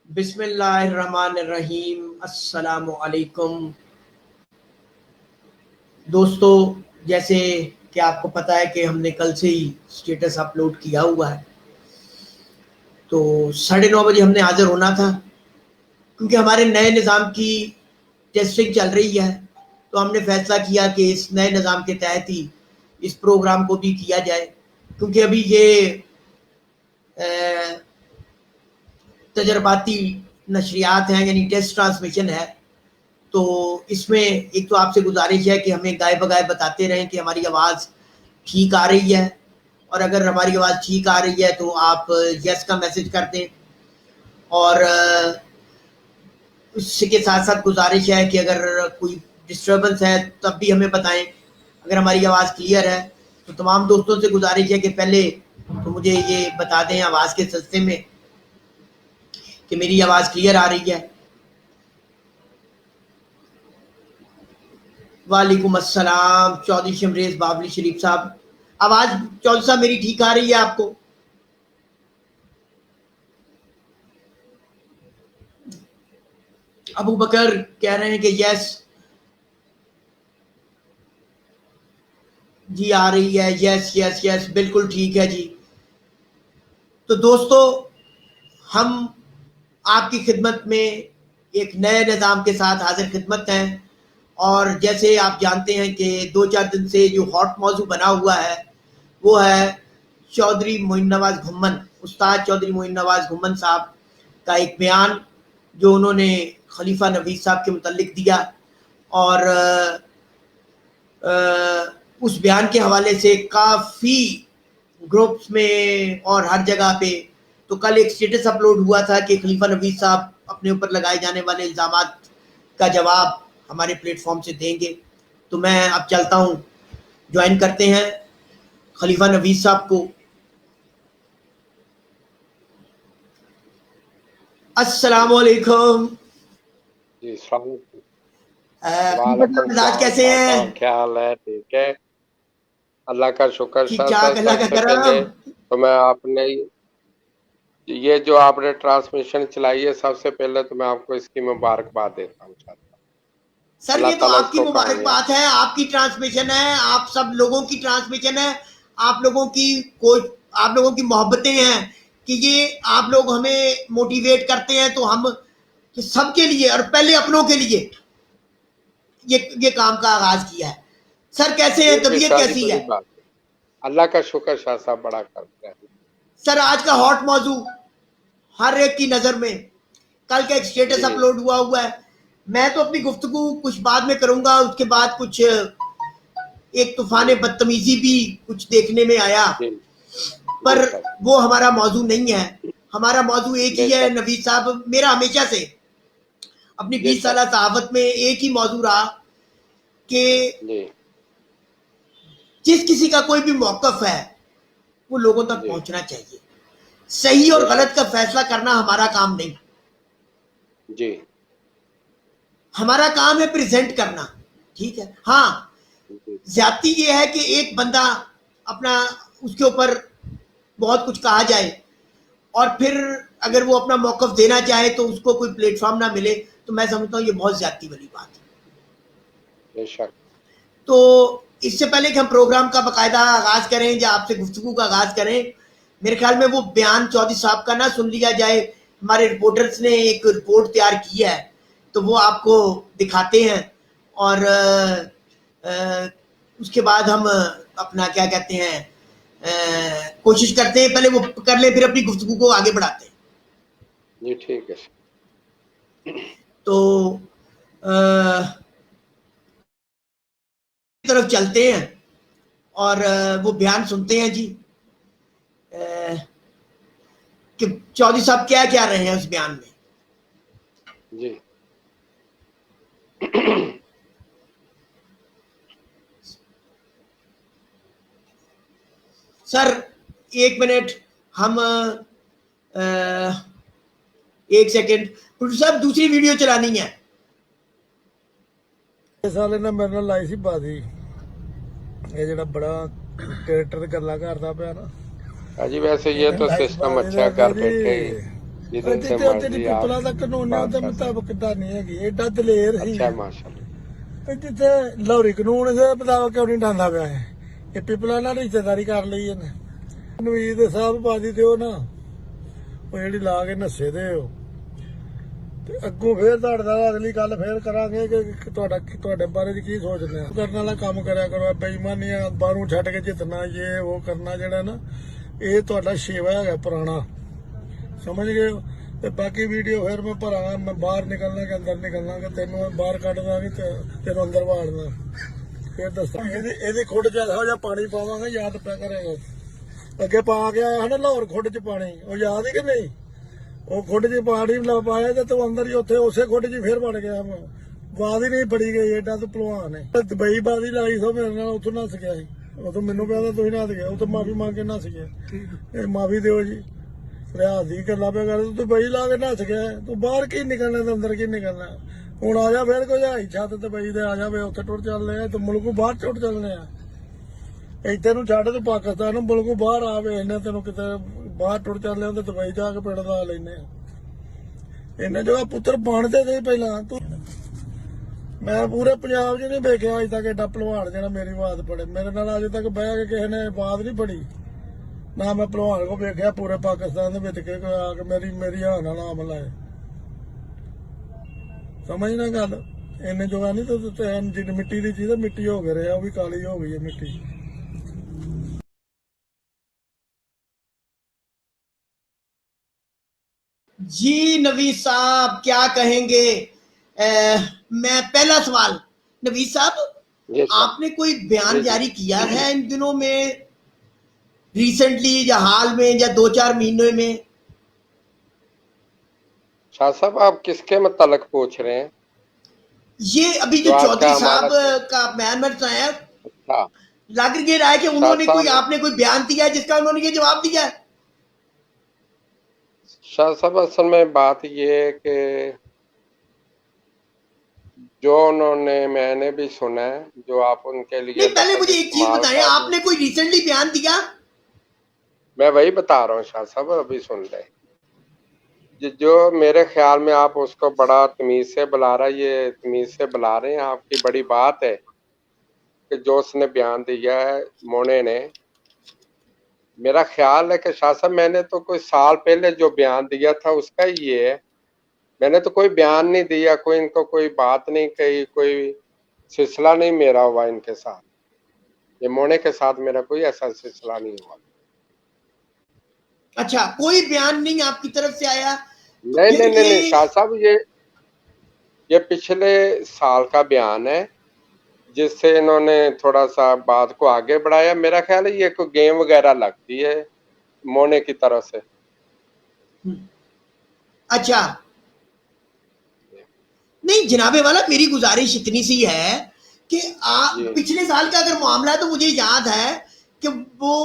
بسم اللہ الرحمن الرحیم۔ السلام علیکم دوستو، جیسے کہ آپ کو پتا ہے کہ ہم نے کل سے ہی سٹیٹس اپلوڈ کیا ہوا ہے، تو 9:30 بجے ہم نے حاضر ہونا تھا کیونکہ ہمارے نئے نظام کی ٹیسٹنگ چل رہی ہے، تو ہم نے فیصلہ کیا کہ اس نئے نظام کے تحت ہی اس پروگرام کو بھی کیا جائے، کیونکہ ابھی یہ تجرباتی نشریات ہیں، یعنی ٹیسٹ ٹرانسمیشن ہے۔ تو اس میں ایک تو آپ سے گزارش ہے کہ ہمیں گائے بگائے بتاتے رہیں کہ ہماری آواز ٹھیک آ رہی ہے، اور اگر ہماری آواز ٹھیک آ رہی ہے تو آپ یس کا میسج کر دیں، اور اس کے ساتھ ساتھ گزارش ہے کہ اگر کوئی ڈسٹربنس ہے تب بھی ہمیں بتائیں۔ اگر ہماری آواز کلیئر ہے تو تمام دوستوں سے گزارش ہے کہ پہلے تو مجھے یہ بتا دیں آواز کے سلسلے میں کہ میری آواز کلیئر آ رہی ہے۔ وعلیکم السلام چودھری شمریز بابلی شریف صاحب، آواز چودھری صاحب میری ٹھیک آ رہی ہے آپ کو؟ ابو بکر کہہ رہے ہیں کہ یس جی آ رہی ہے، یس یس یس بالکل ٹھیک ہے جی۔ تو دوستو، ہم آپ کی خدمت میں ایک نئے نظام کے ساتھ حاضر خدمت ہیں، اور جیسے آپ جانتے ہیں کہ 2-4 دن سے جو ہاٹ موضوع بنا ہوا ہے وہ ہے چودھری معین نواز گھمن، استاد چودھری معین نواز گھمن صاحب کا ایک بیان جو انہوں نے خلیفہ نوید صاحب کے متعلق دیا، اور اس بیان کے حوالے سے کافی گروپس میں اور ہر جگہ پہ تو کل ایک سٹیٹس اپلوڈ ہوا تھا کہ خلیفہ نوید صاحب اپنے اوپر لگائے جانے والے الزامات کا جواب ہمارے پلیٹ فارم سے دیں گے۔ تو میں اب چلتا ہوں، جوائن کرتے ہیں خلیفہ نوید صاحب کو۔ السلام علیکم جی السلام علیکم۔ خلیفہ صاحب مزاج کیسے ہیں؟ کیا حال ہے؟ ٹھیک ہے، اللہ کا شکر۔ ٹھیک شاہ ٹھاک، صاحب اللہ سب کا سے کرم۔ پہلے تو میں آپ نے یہ جو آپ نے ٹرانسمیشن چلائی ہے، سب سے پہلے تو میں آپ کو اس کی مبارکباد دیتا ہوں۔ سر اللہ یہ تو تعالیٰ آپ اس کی کو مبارکباد ہے، آپ کی ٹرانسمیشن ہے، آپ سب لوگوں کی ٹرانسمیشن ہے، آپ لوگوں کی محبتیں ہیں کہ یہ آپ لوگ ہمیں موٹیویٹ کرتے ہیں، تو ہم سب کے لیے اور پہلے اپنوں کے لیے یہ کام کا آغاز کیا ہے۔ سر کیسے ہیں؟ یہ طبیعت شاہ جی کیسی بڑی ہے؟ بات ہے، اللہ کا شکر، شاہ صاحب بڑا کرتے ہیں۔ سر آج کا ہاٹ موضوع ہر ایک کی نظر میں، کل کا ایک سٹیٹس جی اپلوڈ ہوا ہے، میں تو اپنی گفتگو کچھ بعد میں کروں گا، اس کے بعد کچھ ایک طوفان بدتمیزی بھی کچھ دیکھنے میں آیا، جی پر بے شک وہ ہمارا موضوع نہیں ہے۔ ہمارا موضوع ایک بے ہی ہے، شک نوید صاحب میرا ہمیشہ سے اپنی بے 20 شک سالہ صحافت میں ایک ہی موضوع رہا کہ جی جس کسی کا کوئی بھی موقف ہے وہ لوگوں تک جی پہنچنا چاہیے، صحیح اور بے غلط شک کا فیصلہ کرنا ہمارا کام نہیں، جی ہمارا کام ہے پریزنٹ کرنا، ٹھیک ہے۔ ہاں جی زیادتی یہ ہے کہ ایک بندہ اپنا اس کے اوپر بہت کچھ کہا جائے اور پھر اگر وہ اپنا موقف دینا چاہے تو اس کو کوئی پلیٹ فارم نہ ملے، تو میں سمجھتا ہوں یہ بہت زیادتی والی بات ہے۔ بے شک تو اس سے پہلے کہ ہم پروگرام کا باقاعدہ آغاز کریں یا آپ سے گفتگو کا آغاز کریں، میرے خیال میں وہ بیان چودھری صاحب کا نہ سن لیا جائے۔ ہمارے رپورٹرز نے ایک رپورٹ تیار کی ہے تو وہ آپ کو دکھاتے ہیں، اور اس کے بعد ہم اپنا کیا کہتے ہیں کوشش کرتے ہیں، پہلے وہ کر لیں پھر اپنی گفتگو کو آگے بڑھاتے ہیں۔ جی ٹھیک ہے۔ تو طرف چلتے ہیں اور وہ بیان سنتے ہیں جی کہ چودھری صاحب کیا کیا رہے ہیں اس بیان میں۔ جی سر ایک منٹ، ہم ایک سیکنڈ، پروڈیوسر صاحب دوسری ویڈیو چلانی ہے۔ سال نے میرے نال لائی سی بازی، یہ جڑا بڑا ٹریکٹر گلا کرتا پیا نا، جی ویسے یہ تو لائی سی سسٹم بازی اچھا ہے، گھر بیٹھے ہی जिधर से ਜਿੱਥੇ ਉੱਥੇ ਦੀ मर्जी ਪਿਪਲਾ आप ਦਾ ਕਾਨੂੰਨ ਹੈ बात ਉਹਦੇ कर सकते ਮੁਤਾਬਕ ਤਾਂ ਨਹੀਂ ਹੈਗੀ, ਐਡਾ ਦਲੇਰ ਸੀ। अच्छा है माशाल्लाह। ਤੇ ਜਿੱਥੇ ਲਾਹੌਰੀ ਕਾਨੂੰਨ ਦੇ ਮੁਤਾਬਕ ਕਿਉਂ ਨਹੀਂ ਢਾਂਦਾ ਪਿਆ ਹੈ? ਇਹ ਪਿਪਲਾ ਨਾਲ ਰਿਸ਼ਤੇਦਾਰੀ ਕਰ ਲਈ ਇਹਨੇ। ਨਵੀਦ ਸਾਹਿਬ ਬਾਦੀ ਤੇ ਉਹ ਨਾ ਉਹ ਜਿਹੜੀ ਲਾ ਕੇ ਨੱਸੇ ਦੇ ਉਹ ਤੇ ਅੱਗੋਂ ਫੇਰ ਤੁਹਾਡੇ ਨਾਲ ਅਗਲੀ ਗੱਲ ਫੇਰ ਕਰਾਂਗੇ ਕਿ ਤੁਹਾਡੇ ਬਾਰੇ ਦੀ ਕੀ ਸੋਚਦੇ ਆ। ਕਰਨ ਵਾਲਾ ਕੰਮ ਕਰਿਆ ਕਰੋ, ਬੇਈਮਾਨੀਆਂ ਬਾਹਰੋਂ ਛੱਡ ਕੇ ਜਿੱਤਣਾ ਇਹ ਉਹ ਕਰਨਾ ਜਿਹੜਾ ਨਾ ਇਹ ਤੁਹਾਡਾ ਸ਼ੇਵਾ ਹੈਗਾ ਪੁਰਾਣਾ, ਸਮਝ ਗਏ ਹੋ। ਤੇ ਬਾਕੀ ਵੀਡੀਓ ਫਿਰ ਮੈਂ ਭਰਾਂਗਾ, ਮੈਂ ਬਾਹਰ ਨਿਕਲਣਾ ਕਿ ਅੰਦਰ ਨਿਕਲਣਾ ਕਿ ਤੈਨੂੰ ਮੈਂ ਬਾਹਰ ਕੱਢ ਦਾਂਗੇ ਤੇ ਤੈਨੂੰ ਅੰਦਰ ਵਾੜਨਾ, ਫਿਰ ਦੱਸਾਂ। ਇਹਦੀ ਖੁੱਡ 'ਚ ਇਹੋ ਜਿਹਾ ਪਾਣੀ ਪਾਵਾਂਗੇ, ਯਾਦ ਪਿਆ ਕਰੇਗਾ। ਅੱਗੇ ਪਾ ਕੇ ਆਇਆ ਹੈ ਨਾ ਲਾਹੌਰ ਖੁੱਡ 'ਚ ਪਾਣੀ, ਉਹ ਯਾਦ ਹੈ ਕਿ ਨਹੀਂ? ਉਹ ਖੁੱਡ 'ਚ ਪਾਣੀ ਲਾ ਪਾਇਆ ਤੇ ਤੂੰ ਅੰਦਰ ਹੀ ਉੱਥੇ ਉਸੇ ਖੁੱਡ 'ਚ ਫਿਰ ਵੜ ਗਿਆ। ਬਾਦ ਹੀ ਨਹੀਂ ਫੜੀ ਗਈ, ਏਡਾ ਤੂੰ ਭਲਵਾਨ ਹੈ। ਦੁਬਈ ਬਾਦੀ ਲਾਈ ਸੋ ਮੇਰੇ ਨਾਲ, ਉੱਥੋਂ ਨੱਸ ਗਿਆ ਸੀ। ਉਦੋਂ ਮੈਨੂੰ ਕਹਿੰਦਾ ਤੁਸੀਂ ਨੱਸ ਗਿਆ, ਉਹ ਤਾਂ ਮਾਫੀ ਮੰਗ ਕੇ ਨੱਸ ਗਿਆ। ਇਹ ਮਾਫੀ ਦਿਓ ਜੀ, ਰਿਆਜ਼ ਦੀ ਗੱਲਾਂ ਪਿਆ ਕਰ। ਤੂੰ ਬਈ ਲਾ ਕੇ ਨੱਸ ਗਿਆ, ਤੂੰ ਬਾਹਰ ਕੀ ਨਿਕਲਣਾ ਤੇ ਅੰਦਰ ਕੀ ਨਿਕਲਣਾ। ਹੁਣ ਆ ਜਾ ਫਿਰ ਕੋਈ ਹਾਈ ਛੱਤ ਤੇ ਬਈ ਦੇ ਆ ਜਾਵੇ, ਉੱਥੇ ਟੁੱਟ ਚੱਲਦੇ ਆ। ਤੂੰ ਮੁਲਕੋਂ ਬਾਹਰ ਟੁੱਟ ਚੱਲਣੇ ਆ, ਇੱਥੇ ਨੂੰ ਛੱਡ ਤੂੰ ਪਾਕਿਸਤਾਨ ਨੂੰ, ਮੁਲਕੋਂ ਬਾਹਰ ਆਵੇ ਇਹਨੇ ਤੈਨੂੰ ਕਿਤੇ ਬਾਹਰ ਟੁੱਟ ਚੱਲੇ ਤੇ ਦੁਬਈ ਜਾ ਕੇ ਪਿੰਡ ਲਾ ਲੈਨੇ ਆ। ਇਹਨੇ ਜੋ ਪੁੱਤਰ ਬਣਦੇ ਦੇ ਪਹਿਲਾਂ ਤੂੰ। ਮੈਂ ਪੂਰੇ ਪੰਜਾਬ 'ਚ ਨਹੀਂ ਵੇਖਿਆ ਅਜੇ ਤੱਕ ਏਡਾ ਭਲਵਾਨ ਜਿਹੜਾ ਮੇਰੀ ਬਾਤ ਪੜੇ। ਮੇਰੇ ਨਾਲ ਅਜੇ ਤੱਕ ਬਹਿ ਕੇ ਕਿਸੇ ਨੇ ਬਾਤ ਨਹੀਂ ਪੜੀ, ਨਾ ਮੈਂ ਭਲਵਾਨ ਕੋ ਵੇਖਿਆ ਪੂਰੇ ਪਾਕਿਸਤਾਨ ਦੇ ਵਿੱਚ ਕਿ ਕੋਈ ਆ ਕੇ ਮੇਰੀ ਹਾਂ ਨਾਲ ਨਾਮ ਲਾਏ। ਸਮਝ ਨਾ ਗੱਲ, ਇੰਨੇ ਜੋਗਾ ਨਹੀਂ ਤੇ ਜਿੰਨੀ ਮਿੱਟੀ ਦੀ ਚੀਜ਼ ਮਿੱਟੀ ਹੋ ਗਈ ਰਿਹਾ, ਉਹ ਵੀ ਕਾਲੀ ਹੋ ਗਈ ਹੈ ਮਿੱਟੀ। जी नवीद साहब क्या कहेंगे? मैं पहला सवाल, नवीद साहब आपने कोई बयान जारी किया है इन दिनों में, रिसेंटली या हाल में या 2-4 महीनों में? शाह साहब आप किसके मतलब पूछ रहे हैं? ये अभी जो चौधरी साहब का बयान में सुनाया, लग रहा है कि उन्होंने कोई आपने कोई बयान दिया जिसका उन्होंने ये जवाब दिया है। शाह साहब असल में बात ये है कि जो उन्होंने, मैंने भी सुना है, जो आप उनके लिए नहीं, पहले मुझे एक चीज बताएं, आपने कोई रिसेंटली बयान दिया? मैं वही बता रहा हूँ शाह साहब, अभी सुन ले। जो मेरे ख्याल में आप उसको बड़ा तमीज से बुला रहा है, ये तमीज से बुला रहे हैं, आपकी बड़ी बात है कि जो उसने बयान दिया है मोने ने। मेरा ख्याल है कि शाह साहब मैंने तो कोई साल पहले जो बयान दिया था उसका ही ये है, मैंने तो कोई बयान नहीं दिया, कोई इनको कोई बात नहीं कही, कोई सिलसिला नहीं मेरा हुआ इनके साथ, ये मोने के साथ मेरा कोई ऐसा सिलसिला नहीं हुआ। अच्छा, कोई बयान नहीं आपकी तरफ से आया? नहीं शाह साहब, ये पिछले साल का बयान है जिससे इन्होंने थोड़ा सा बात को आगे बढ़ाया। मेरा ख्याल है ये कोई गेम वगैरह लगती है मोने की तरफ से। अच्छा, नहीं जनाबे वाला, मेरी गुजारिश इतनी सी है कि पिछले साल का अगर मामला है तो मुझे याद है कि वो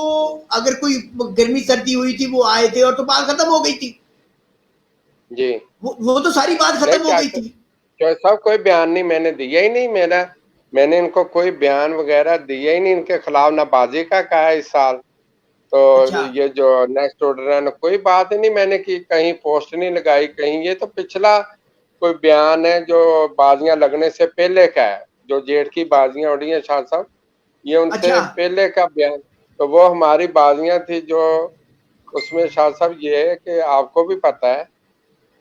अगर कोई गर्मी सर्दी हुई थी वो आए थे और तो बात खत्म हो गई थी जी, वो तो सारी बात खत्म हो गई थी। साहब कोई बयान नहीं मैंने दिया ही नहीं, मैंने इनको कोई बयान वगैरह दिया ही नहीं इनके खिलाफ, ना बाजी का कहा है इस साल। तो अच्छा। ये जो नेक्स्ट ऑर्डर है ना, कोई बात ही नहीं मैंने की, कहीं पोस्ट नहीं लगाई कहीं। ये तो पिछला कोई बयान है जो बाजियां लगने से पहले का है, जो जेठ की बाजियां उड़ी हैं शाह साहब, ये उनसे अच्छा। पहले का बयान। तो वो हमारी बाजियां थी जो उसमें शाह साहब ये है कि आपको भी पता है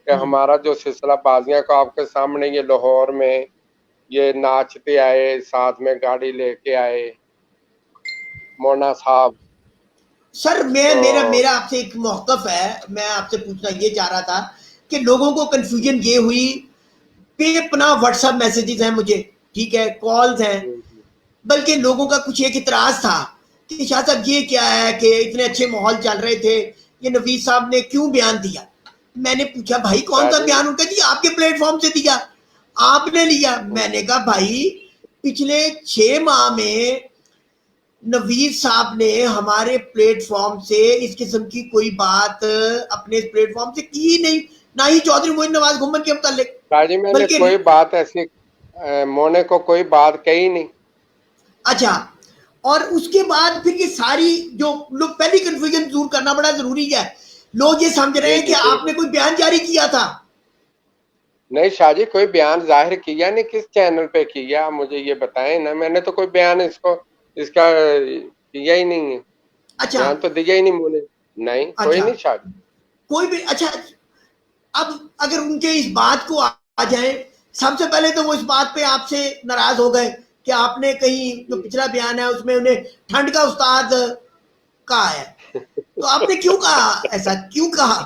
कि हमारा जो सिलसिला बाजियां का आपके सामने, ये लाहौर में ये नाचते आए, साथ में गाड़ी लेके आए मोना साहब। सर मेरा आपसे एक मौक़िफ़ है, मैं आपसे पूछना ये चाह रहा था कि लोगों को कंफ्यूजन ये हुई, बेपनाह व्हाट्सएप मैसेजेस हैं मुझे, ठीक है, कॉल्स हैं, बल्कि लोगों का कुछ एक इतराज था कि शाह साहब ये क्या है कि इतने अच्छे माहौल चल रहे थे, ये नवीद साहब ने क्यों बयान दिया? मैंने पूछा भाई कौन सा बयान? उनका जी आपके प्लेटफॉर्म से दिया, आपने लिया। मैंने कहा भाई पिछले 6 माह में नवीद साहब ने हमारे प्लेटफॉर्म से इस किस्म की कोई बात अपने प्लेटफॉर्म से की नहीं, ना ही चौधरी मोइन नवाज घुम्मन के मुतालिक। मैंने कोई बात ऐसी मोने को कोई बात कही नहीं। अच्छा, और उसके बाद फिर ये सारी जो लोग, पहली कंफ्यूजन दूर करना बड़ा जरूरी है لوگ یہ سمجھ رہے ہیں جی کہ جی آپ نے کوئی بیان جاری کیا تھا. نہیں شاہ جی کوئی بیان ظاہر کیا نہیں. کس چینل پہ کیا مجھے یہ بتائیں نا. میں نے تو کوئی بیان اس کا کیا ہی نہیں ہے. اچھا بیان تو دیا ہی نہیں مجھے. نہیں کوئی اچھا نہیں شاہ جی. کوئی بھی. اچھا اب اگر ان کے اس بات کو آ جائیں, سب سے پہلے تو وہ اس بات پہ آپ سے ناراض ہو گئے کہ آپ نے کہیں جو پچھلا بیان ہے اس میں انہیں ٹھنڈ کا استاد کہا ہے. تو آپ نے کیوں کہا ایسا, کیوں کہا؟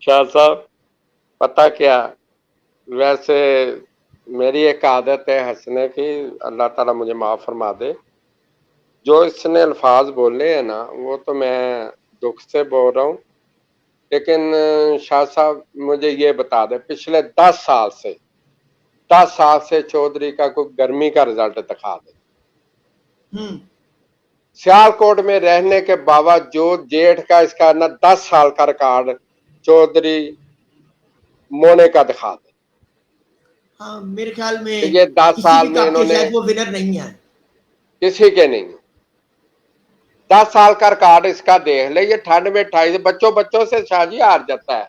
شاہ صاحب پتہ کیا, ویسے میری ایک عادت ہے ہنسنے کی, اللہ تعالیٰ مجھے معاف فرما دے. جو اس نے الفاظ بولے ہیں نا وہ تو میں دکھ سے بول رہا ہوں, لیکن شاہ صاحب مجھے یہ بتا دیں پچھلے 10 سال سے چودھری کا کوئی گرمی کا رزلٹ دکھا دے. سیالکوٹ میں رہنے کے باوجود جیٹھ کا اس کا نا 10 سال کا ریکارڈ چودھری مونے کا دکھا دے. ہاں میرے خیال میں کہ یہ 10 کسی سال بھی میں کپ انہوں کے نے شاید وہ ونر نہیں ہے. کسی کے نہیں. 10 سال کا ریکارڈ اس کا دیکھ لے. یہ ٹھنڈ میں 28 بچوں سے شاہ جی ہار جاتا ہے.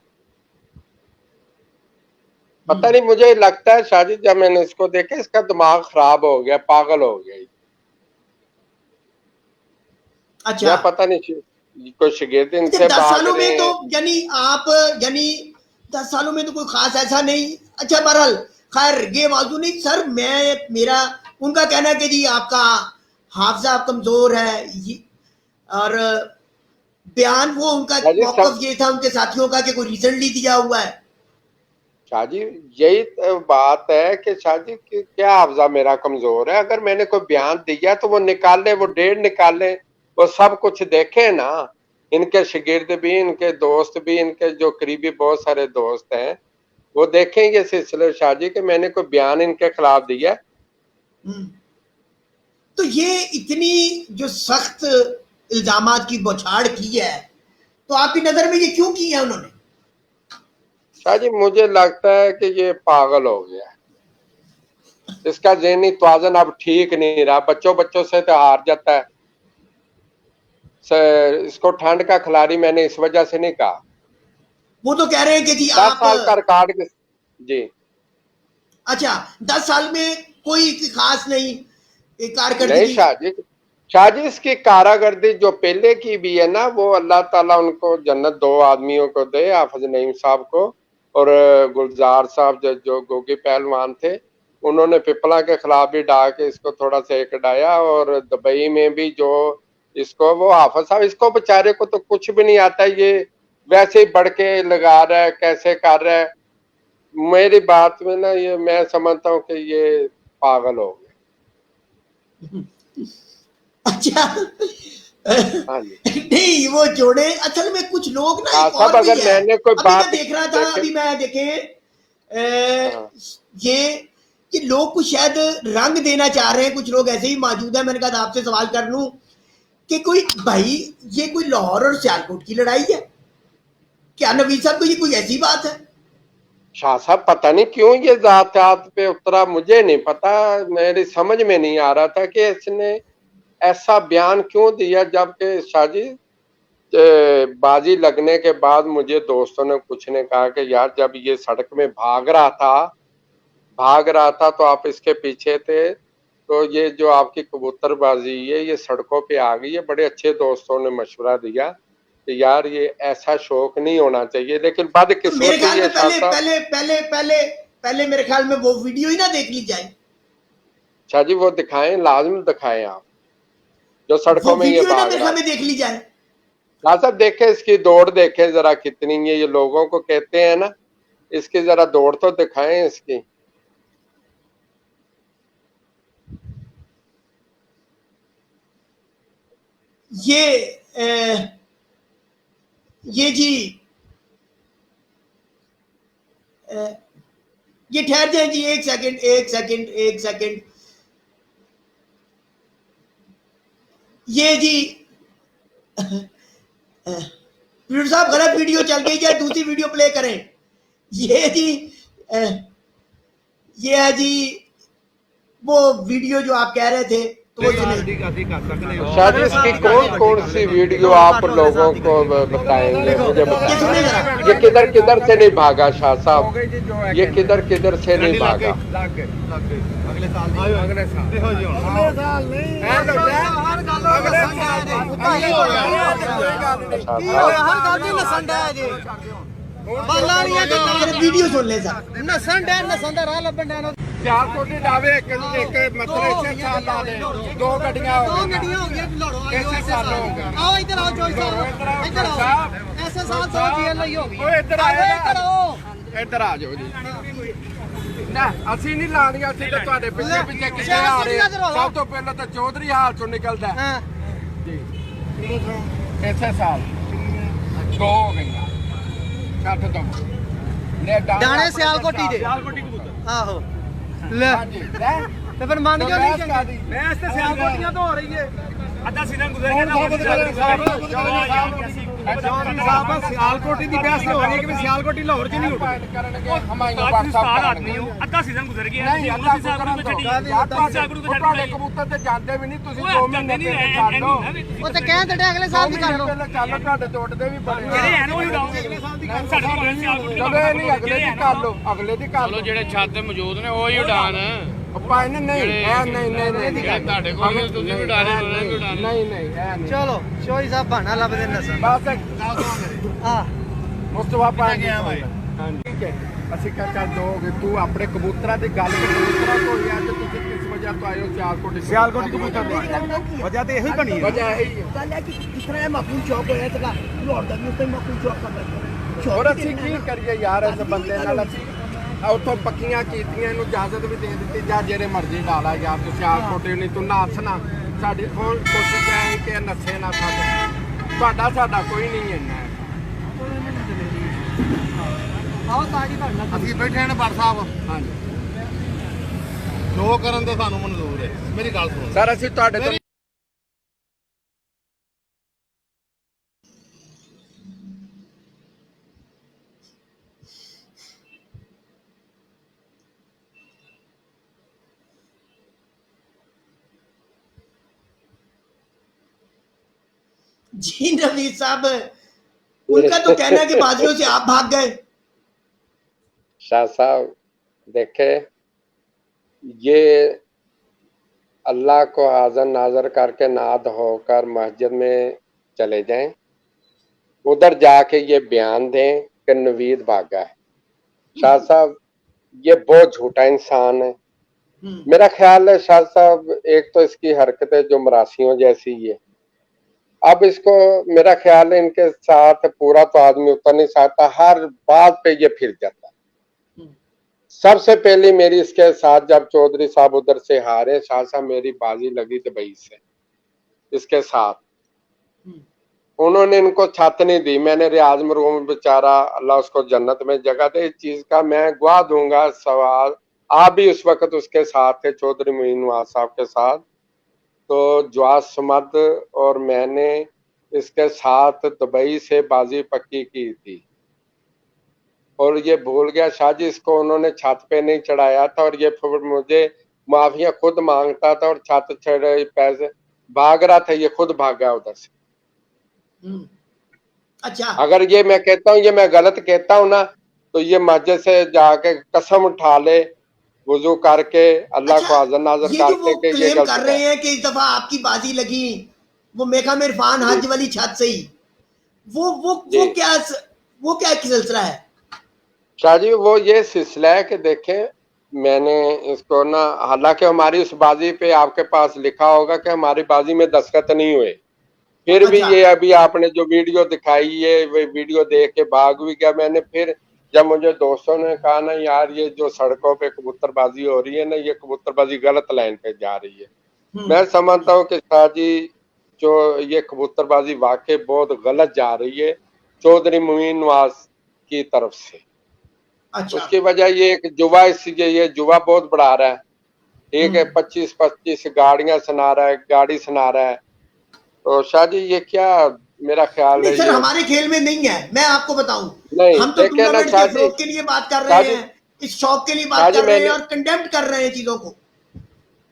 پتہ نہیں مجھے لگتا ہے شاہ جی جب میں نے اس کو دیکھا اس کا دماغ خراب ہو گیا, پاگل ہو گیا. اچھا یا پتہ نہیں کوئی شگرد ان اچھا سے 10 بھاگ سالوں میں رہے تو ہیں. یعنی 10 سالوں میں تو کوئی خاص ایسا نہیں. اچھا بہرحال خیر یہ موضوع نہیں سر. میرا ان کا کہنا ہے کہ جی آپ کا حافظہ کمزور ہے, اور بیان وہ ان کا شاہ جی موقف یہ تھا ان کے ساتھیوں کا کہ کوئی ریسنٹلی دیا ہوا ہے. شاہ جی یہی بات ہے کہ شاہ جی کیا حافظہ میرا کمزور ہے. اگر میں نے کوئی بیان دیا تو وہ نکالے, وہ ڈیٹ نکالے, وہ سب کچھ دیکھیں نا. ان کے شگرد بھی, ان کے دوست بھی, ان کے جو قریبی بہت سارے دوست ہیں وہ دیکھیں یہ سلسلے شاہ جی کہ میں نے کوئی بیان ان کے خلاف دیا. تو یہ اتنی جو سخت الزامات کی بوچھاڑ کی ہے تو آپ کی نظر میں یہ کیوں کی ہے انہوں نے؟ شاہ جی مجھے لگتا ہے کہ یہ پاگل ہو گیا. اس کا ذہنی توازن اب ٹھیک نہیں رہا. بچوں سے تو ہار جاتا ہے. اس کو ٹھنڈ کا کھلاڑی میں نے اس وجہ سے نہیں کہا. وہ تو کہہ رہے ہیں کہ جی 10 آپ سال کا ریکارڈ جی. اچھا 10 سال میں کوئی خاص نہیں نہیں کارکردگی. شاہ جی اس کی کارکردگی جو پہلے کی بھی ہے نا وہ اللہ تعالیٰ ان کو جنت 2 آدمیوں کو دے, حافظ نعیم صاحب کو اور گلزار صاحب جو گوگی پہلوان تھے. انہوں نے پپلا کے خلاف بھی ڈا کے اس کو تھوڑا سا ایک ڈایا, اور دبئی میں بھی جو اس کو وہ حافظ صاحب اس کو بیچارے کو تو کچھ بھی نہیں آتا. یہ ویسے ہی بڑھ کے لگا رہا ہے, کیسے کر رہا ہے. میری بات میں نا یہ میں سمجھتا ہوں کہ یہ پاگل ہو گیا. اچھا ہاں جی نہیں وہ جوڑے اصل میں کچھ لوگ نا ایک اور صاحب بھی اگر ہے. میں نے کوئی ابھی میں بات دیکھ رہا تھا, دیکھے ابھی میں دیکھیں ہاں یہ لوگ کچھ شاید رنگ دینا چاہ رہے ہیں. کچھ لوگ ایسے ہی موجود ہیں. میں نے کہا آپ سے سوال کر لوں کہ کوئی بھائی یہ کوئی لاہور اور سیالکوٹ کی لڑائی ہے کیا نوید صاحب؟ کو یہ کوئی ایسی بات ہے؟ شاہ صاحب پتہ نہیں کیوں یہ ذاتیات پہ اترا, مجھے نہیں پتا. میری سمجھ میں نہیں آ رہا تھا کہ اس نے ایسا بیان کیوں دیا. جبکہ شاہ جی بازی لگنے کے بعد مجھے دوستوں نے کچھ نے کہا کہ یار جب یہ سڑک میں بھاگ رہا تھا تو آپ اس کے پیچھے تھے, تو یہ جو آپ کی کبوتر بازی ہے یہ سڑکوں پہ آ گئی ہے. بڑے اچھے دوستوں نے مشورہ دیا کہ یار یہ ایسا شوق نہیں ہونا چاہیے. لیکن تو میرے بدقسمتی خیال میں ہے شاہ صاحب. پہلے میرے خیال میں وہ ویڈیو ہی نہ دیکھ لی جائے. شاہ جی وہ دکھائیں, لازم دکھائیں آپ, جو وہ سڑکوں میں یہ ویڈیو ہی نہ بھاگ میرے رہا خیال تھا. میں دیکھ لی جائے. شاہ صاحب دیکھیں اس کی دوڑ دیکھیں ذرا کتنی ہے. یہ لوگوں کو کہتے ہیں نا, اس کی ذرا دوڑ تو دکھائیں اس کی. یہ جی یہ ٹھہر جائیں جی, ایک سیکنڈ. یہ جی پروڈیوسر صاحب غلط ویڈیو چل گئی ہے, دوسری ویڈیو پلے کریں. یہ جی یہ ہے جی وہ ویڈیو جو آپ کہہ رہے تھے तो वो सुने। शायद इसकी कौन सी वीडियो आप लोगों को बताएंगे, मुझे बताएं। ये किधर किधर से नहीं भागा शाह साहब, ये किधर किधर से नहीं भागा? अगले साल वीडियो सुन ले सर। सियालकोट जावे एक मतलब इसे साल ला दे, 2 गड्डियां हो गई, कैसे साल हो गए? आओ इधर आओ चौधरी साहब, इधर आओ। ऐसे साल तो जेल नहीं होगी। ओए इधर आए, ਇੱਧਰ ਆ ਜਾਓ ਜੀ। ਨਾ ਅਸੀਂ ਨਹੀਂ ਲਾਣੀਆਂ, ਅਸੀਂ ਤਾਂ ਤੁਹਾਡੇ ਪਿੱਛੇ ਪਿੱਛੇ ਕਿੱਥੇ ਆ ਰਹੇ। ਸਭ ਤੋਂ ਪਹਿਲਾਂ ਤਾਂ ਚੌਧਰੀ ਹਾਲ ਚੋਂ ਨਿਕਲਦਾ ਹਾਂ ਜੀ। ਇਸੇ ਸਾਲ 2 ਹੋ ਗਈਆਂ, 60 ਤੋਂ ਦਾਣੇ ਸਿਆਲਕੋਟੀ ਦੇ ਆਹੋ ਲੈ ਤੇ ਫਿਰ ਮੰਨ ਕਿਉਂ ਨਹੀਂ ਚੰਗੀ? ਮੈਂ ਇਸ ਤੇ ਸਿਆਲਕੋਟੀਆਂ ਤੋਂ ਹੋ ਰਹੀ ਹੈ। ਅੱਧਾ ਸੀਜ਼ਨ ਗੁਜ਼ਰ ਗਿਆ ਨਾ, ਸਾਹਿਬ ਸਿਆਲਕੋਟੀ ਦੀ ਬਹਿਸ ਹੋ ਰਹੀ ਹੈ ਕਿ ਸਿਆਲਕੋਟੀ ਲਾਹੌਰ 'ਚ ਨਹੀਂ ਉੱਠ ਕਰਨਗੇ। ਹਮਾਇਓ ਅੱਧਾ ਸੀਜ਼ਨ ਗੁਜ਼ਰ ਗਿਆ। ਨਹੀਂ ਅੱਧਾ ਸਾਗਰ ਨੂੰ ਛੱਡੀ, ਤੁਹਾਡੇ ਕਬੂਤਰ ਤੇ ਜਾਂਦੇ ਵੀ ਨਹੀਂ, ਤੁਸੀਂ 2 ਮਹੀਨੇ ਪਹਿਲੇ ਕਰ ਲਓ। ਉਹ ਤੇ ਕਹਿ ਤੇ ਅਗਲੇ ਸਾਲ ਦੀ ਕਰ ਲਓ। ਪਹਿਲਾਂ ਚੱਲ, ਤੁਹਾਡੇ ਤੋਂ ਉੱਡਦੇ ਵੀ ਬੜੇ ਜਿਹੜੇ ਹਨ ਉਹ ਹੀ ਉਡਾਓਗੇ ਅਗਲੇ ਸਾਲ ਦੀ। ਸਾਡੇ ਕੋਲ ਸਿਆਲਕੋਟੀ ਚਲੋ ਇਹ ਨਹੀਂ, ਅਗਲੇ ਦੀ ਕਰ ਲਓ, ਅਗਲੇ ਦੀ ਕਰ ਲਓ। ਜਿਹੜੇ ਛੱਤ ਤੇ ਮੌਜੂਦ ਨੇ ਉਹ ਹੀ ਉਡਾਨ। ਆਪਾਂ ਇਹਨੇ ਨਹੀਂ ਤੁਹਾਡੇ ਕੋਲ ਤੁਸੀਂ ਵੀ ਉਡਾ ਰਹੇ ਹੋ, ਉਹਨਾਂ ਵੀ ਉਡਾਨ। ਨਹੀਂ ਨਹੀਂ ਇਹ ਨਹੀਂ। ਚਲੋ ਚੋਈ ਸਾਹਿਬ ਬਹਾਨਾ ਲੱਭਦੇ ਨੇ ਸਰ। ਬਸ ਹਾਂ ਮੁਸਤਫਾ ਪਾ ਗਿਆ ਭਾਈ। ਹਾਂਜੀ ਠੀਕ ਹੈ, ਅਸੀਂ ਕਹ ਚੱਲ ਦੋਗੇ। ਤੂੰ ਆਪਣੇ ਕਬੂਤਰਾਂ ਦੀ ਗੱਲ ਕਰ, ਕਬੂਤਰਾਂ ਤੋਂ ਯਾਰ ਤੁਸੀਂ ਕਿਸ ਵਜ੍ਹਾ ਤੋਂ ਆਏ ਹੋ ਸਿਆਲਕੋਟ ਕਬੂਤਰ ਤੋਂ? ਵਜ੍ਹਾ ਤੇ ਇਹੋ ਹੀ ਬਣੀ ਹੈ। ਵਜ੍ਹਾ ਇਹੀ ਹੈ। ਗੱਲ ਹੈ ਕਿ ਜਿਸ ਤਰ੍ਹਾਂ ਇਹ ਮਖੂਨ ਚੌਕ ਹੋਇਆ ਸੀਗਾ ਲਾਹੌਰ ਦਾ ਵੀ ਉਸ ਟਾਈਮ ਮਖੂਨ ਚੌਕ ਕਰਦਾ। ਹੋਰ ਅਸੀਂ ਕੀ ਕਰੀਏ ਯਾਰ, ਇਸ ਬੰਦੇ ਨਾਲ ਅਸੀਂ ਉੱਥੋਂ ਪੱਕੀਆਂ ਕੀਤੀਆਂ, ਇਹਨੂੰ ਇਜਾਜ਼ਤ ਵੀ ਦੇ ਦਿੱਤੀ, ਜਾਂ ਜਿਹੜੇ ਮਰਜ਼ੀ ਲਾ ਲਾ ਯਾਰ, ਤੂੰ ਸਿਆਲਕੋਟ ਨਹੀਂ, ਤੂੰ ਨੱਸ ਨਾ। ਸਾਡੀ ਹੁਣ ਕੋਸ਼ਿਸ਼ ਹੈ ਕਿ ਨੱਸੇ ਨਾ ਸਾਡਾ ਕੋਈ ਨਹੀਂ ਇੰਨਾ। ਆਓ ਤਾਜੀ ਬਹਾਨਾ ਅਸੀਂ ਬੈਠੇ ਹਾਂ ਬੜ ਸਾਹਿਬ, ਹਾਂਜੀ ਜੋ ਕਰਨ ਦੇ ਸਾਨੂੰ ਮਨਜ਼ੂਰ ਹੈ। ਮੇਰੀ ਗੱਲ ਸੁਣੋ ਸਰ, ਅਸੀਂ ਤੁਹਾਡੇ ਤੋਂ जी नवीद साहब, उनका तो कहना है कि बाजियों से आप भाग गए। शाह साहब देखे, ये अल्लाह को हाज़र नाज़र करके नाद होकर मस्जिद में चले जाएं, उधर जाके ये बयान दें कि नवीद भागा है। शाह साहब ये बहुत झूठा इंसान है। मेरा ख्याल है शाह साहब, एक तो इसकी हरकतें जो मरासियों जैसी है, अब इसको मेरा ख्याल है इनके साथ पूरा तो आदमी उतर नहीं सकता, हर बात पे ये फिर जाता है। सबसे पहले मेरी इसके साथ जब चौधरी साहब उधर से हारे, शाह साहब मेरी बाजी लगी दुबई से इसके साथ, उन्होंने इनको छत नहीं दी। मैंने रियाज मरहूम बेचारा, अल्लाह उसको जन्नत में जगह दे, इस चीज का मैं गवाह दूंगा। सवाल आप भी उस वक्त उसके साथ थे, चौधरी मोइन नवाज साहब के साथ। तो जवाद समद और मैंने इसके साथ दुबई से बाजी पक्की की थी, और ये भूल गया शाह जी, इसको उन्होंने छत पे नहीं चढ़ाया था, और ये फिर मुझे माफिया खुद मांगता था, और छत चढ़े पैसे भाग रहा था, ये खुद भागा उधर से। अच्छा, अगर ये मैं कहता हूँ, ये मैं गलत कहता हूँ ना, तो ये मस्जिद से जाके कसम उठा ले, वुजू करके अल्लाह को हाज़र नाज़र ये जो करके वो कि ये क्लेम गलत कर रहे है। हैं कि इस दफा आपकी बाजी लगी वो मेका में इरफान हज वाली छत से ही, वो जी। क्या सिलसिला है? शाह जी वो ये सिलसिला है कि देखें, मैंने इसको ना, हालांकि हमारी उस बाजी पे आपके पास लिखा होगा कि हमारी बाजी में दस्तखत नहीं हुए, फिर भी अच्छा। ये अभी आपने जो वीडियो दिखाई है, वो वीडियो देख के भाग भी गया। मैंने फिर जब मुझे दोस्तों ने कहा ना यार, ये जो सड़कों पे कबूतरबाजी हो रही है ना, ये कबूतरबाजी गलत लाइन पे जा रही है। मैं समझता हूँ कि शाह जी जो ये कबूतरबाजी वाकई बहुत गलत जा रही है चौधरी मोइन नवाज की तरफ से। अच्छा, उसकी वजह ये एक जुआ, ये जुआ बहुत बढ़ा रहा है। ठीक है, 25-25 गाड़ियां सुना रहा है, गाड़ी सुना रहा है। तो शाह जी ये क्या, मेरा ख्याल है सर हमारे खेल में नहीं है, मैं आपको बताऊं, नहीं, हम तो देखें ना टूर्नामेंट शाह के जी, फ्लोप के लिए बात कर शाह रहे जी, हैं, इस शौक के लिए शाह बात जी कर रहे हैं मैंने- और कंडेम्ड कर रहे हैं चीजों को।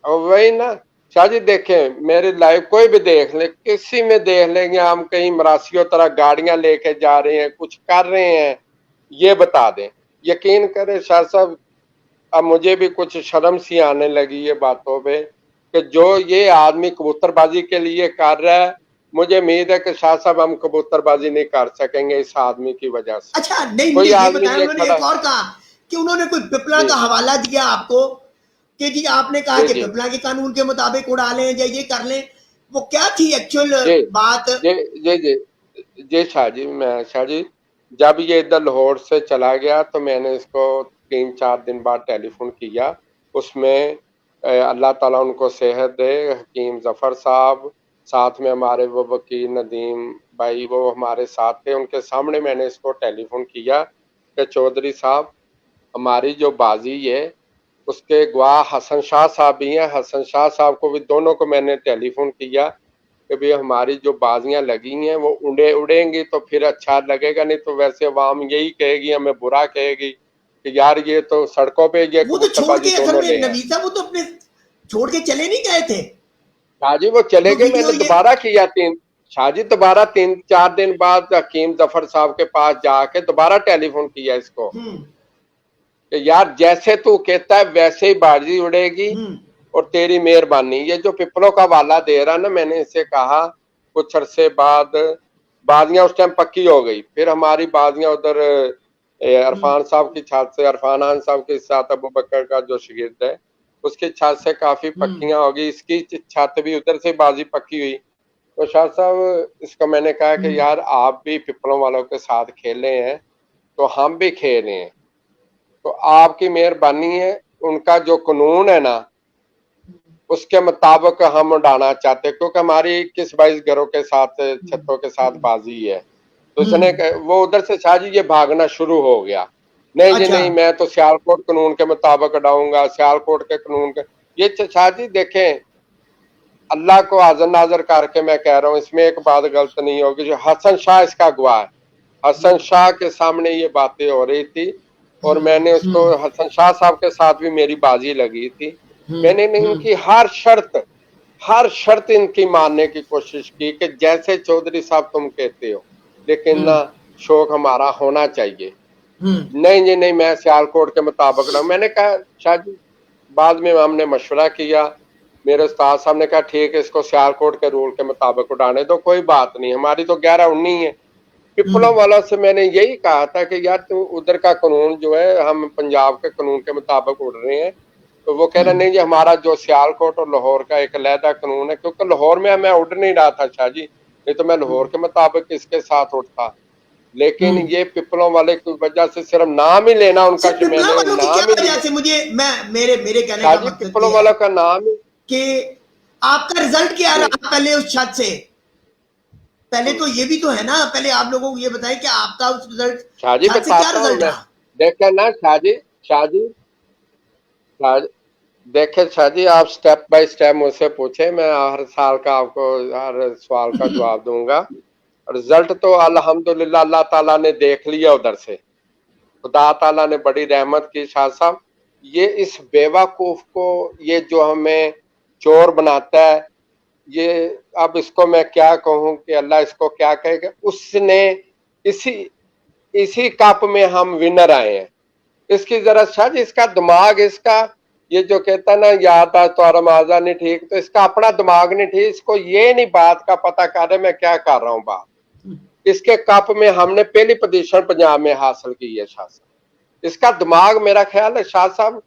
और वही ना शाह जी देखें, मेरी लाइफ कोई भी देख ले, किसी में देख लेंगे हम कहीं मरासियों तरह गाड़ियां लेके जा रहे हैं, कुछ कर रहे हैं, ये बता दें। यकीन करें शाह साहब, अब मुझे भी कुछ शर्म सी आने लगी है बातों पे कि जो ये आदमी कबूतरबाजी के लिए कर रहा है, मुझे उम्मीद है कि शाह साहब हम कबूतरबाजी नहीं कर सकेंगे इस आदमी की वजह से। अच्छा नहीं, कोई मुझे ये आदमी बताया, ये उन्होंने खड़ा एक और कहा कि उन्होंने कोई पिपला जी का हवाला दिया आपको कि जी आपने कहा जी कि जी पिपला के कानून के मुताबिक उड़ा लें या ये कर लें, वो क्या थी एक्चुअल जी बात? जी जी जी जी शाह जी, मैं शाह जी, जब ये इधर लाहौर से चला गया तो मैंने इसको 3-4 दिन बाद टेलीफोन किया। उसमें अल्लाह ताला उनको सेहत दे, हकीम जफर साहब, साथ में हमारे वो वकील नदीम भाई, वो हमारे साथ थे। उनके सामने मैंने इसको टेलीफोन किया कि चौधरी साहब, हमारी जो बाजी है उसके गवाह हसन शाह साहब भी हैं। हसन शाह साहब को भी, दोनों को मैंने टेलीफोन किया कि भाई हमारी जो बाजियां लगी हैं वो उड़ेंगी तो फिर अच्छा लगेगा, नहीं तो वैसे अवाम यही कहेगी, हमें बुरा कहेगी कि यार ये तो सड़कों पे ये वो तो छोड़ कबूतरबाजी के असल दोनों में ले आए। नवीसा, वो तो अपने छोड़ के चले नहीं गए थे शाह जी वो चले जो गए, वीडियो मैंने ये। दोबारा किया शाह जी दोबारा 3-4 दिन बाद हकीम जफर साहब के पास जाके दोबारा टेलीफोन किया इसको कि यार जैसे तू कहता है वैसे ही बाजी उड़ेगी और तेरी मेहरबानी। ये जो पिपलों का वाला दे रहा ना, मैंने इससे कहा कुछ अरसे बाद बाजियां उस टाइम पक्की हो गई, फिर हमारी बाजियां उधर इरफान साहब की छत से, इरफान खान साहब के साथ अबू बकर का जो शागिर्द है उसकी छत से काफी पक्कियां हो गई, इसकी छत भी उधर से बाजी पक्की हुई। तो शाह साहब इसको मैंने कहा कि यार आप भी पिपलों वालों के साथ खेले हैं तो हम भी खेले हैं, तो आपकी मेहरबानी है, उनका जो कानून है ना उसके मुताबिक हम उड़ाना चाहते, क्योंकि हमारी 21-22 घरों के साथ, छतों के साथ बाजी है। तो उसने वो उधर से शाह जी ये भागना शुरू हो गया, नहीं जी नहीं, मैं तो सियालकोट कानून के मुताबिक उड़ाऊंगा, सियालकोट के कानून के। ये शाह जी देखें, अल्लाह को हाजिर नाजर करके मैं कह रहा हूँ, इसमें एक बात गलत नहीं होगी, जो हसन शाह इसका गवाह है। हसन शाह के सामने ये बातें हो रही थी और मैंने उसको, हसन शाह साहब के साथ भी मेरी बाजी लगी थी, मैंने इनकी हर शर्त इनकी मानने की कोशिश की कि जैसे चौधरी साहब तुम कहते हो, लेकिन ना शौक हमारा होना चाहिए। नहीं जी नहीं, मैं सियालकोट के मुताबिक ना। मैंने कहा शाह जी, बाद में हमने मशवरा किया, मेरे उस्ताद साहब ने कहा ठीक है, इसको सियालकोट के रूल के मुताबिक उड़ाने दो, कोई बात नहीं, हमारी तो 11-19 है। पिपलों वाला से मैंने यही कहा था कि यार तू उधर का कानून जो है, हम पंजाब के कानून के मुताबिक उड़ रहे हैं, तो वो कह रहा नहीं जी हमारा जो सियालकोट और लाहौर का एक अलहदा कानून है, क्योंकि लाहौर में मैं उड़ नहीं रहा था शाह जी, नहीं तो मैं लाहौर के मुताबिक इसके साथ उड़ता, लेकिन ये पिपलों वाले की वजह से सिर्फ नाम ही लेना उनका, जो मैंने नाम ही लिया, मुझे मेरे कहने शाह का जी मकसद पिपलों वाला का नाम ही कि आपका रिजल्ट क्या रहा पहले उस छत से? पहले तो ये भी तो है ना, पहले आप लोगों को ये बताएं कि आपका उस रिजल्ट शाह जी छत से क्या रिजल्ट रहा? देखे ना शाह जी देखे शाह जी, आप स्टेप बाय स्टेप मुझसे पूछे, मैं हर साल का आपको हर सवाल का जवाब दूंगा। रिजल्ट तो अल्हम्दुलिल्लाह अल्लाह ताला ने देख लिया, उधर से खुदा ताला ने बड़ी रहमत की। शाह साहब, ये इस बेवकूफ को, ये जो हमें चोर बनाता है, ये अब इसको मैं क्या कहूं कि अल्लाह इसको क्या कहेगा, उसने इसी कप में हम विनर आए हैं। इसकी जरा शाह जी, इसका दिमाग, इसका ये जो कहता है ना याद आ तो माजा नहीं ठीक, तो इसका अपना दिमाग नहीं ठीक, इसको ये नहीं बात का पता कर रहे मैं क्या कर रहा हूँ बात। इसके कप में हमने पहली पोजीशन पंजाब में हासिल की है शाह साहब, इसका दिमाग मेरा ख्याल है शाह साहब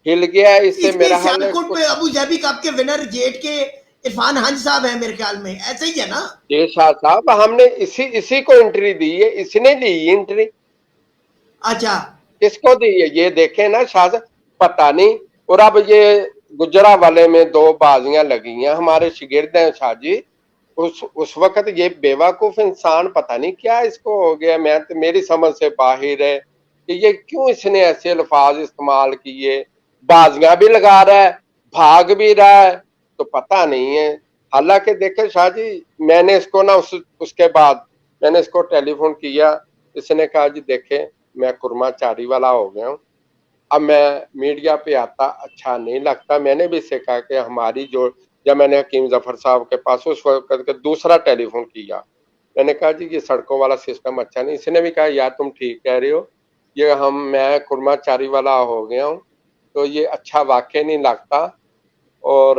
हिल गया है, इससे मेरा हाल है पे अबू धाबी कप के विनर जेट के इरफान हंज साहब है मेरे ख्याल में, ऐसे ही है ना? जी शाह साहब, हमने इसी को एंट्री दी है, इसने ली एंट्री। अच्छा, किसको दी है ये देखें ना शाह साहब, पता नहीं। और अब ये गुजरा वाले में 2 बाजियां लगी हैं, हमारे शागिर्द हैं शाह जी, उस वक्त ये बेवकूफ इंसान पता नहीं क्या इसको हो गया, मैं तो मेरी समझ से बाहर है कि ये क्यों इसने ऐसे अल्फाज इस्तेमाल किए, बाजियां भी लगा रहा है, भाग भी रहा है, तो पता नहीं है। हालांकि देखे शाह जी, मैंने इसको ना उसके बाद मैंने इसको टेलीफोन किया, इसने कहा जी देखे मैं कुर्माचारी वाला हो गया हूँ, अब मैं मीडिया पे आता अच्छा नहीं लगता। मैंने भी इसे कहा कि हमारी जो जब मैंने हकीम जफर साहब के पास उस वक्त के दूसरा टेलीफोन किया, मैंने कहा जी ये सड़कों वाला सिस्टम अच्छा नहीं। इसने भी कहा यार तुम ठीक कह रहे हो, ये मैं कुर्माचारी वाला हो गया हूँ, तो ये अच्छा वाकई नहीं लगता, और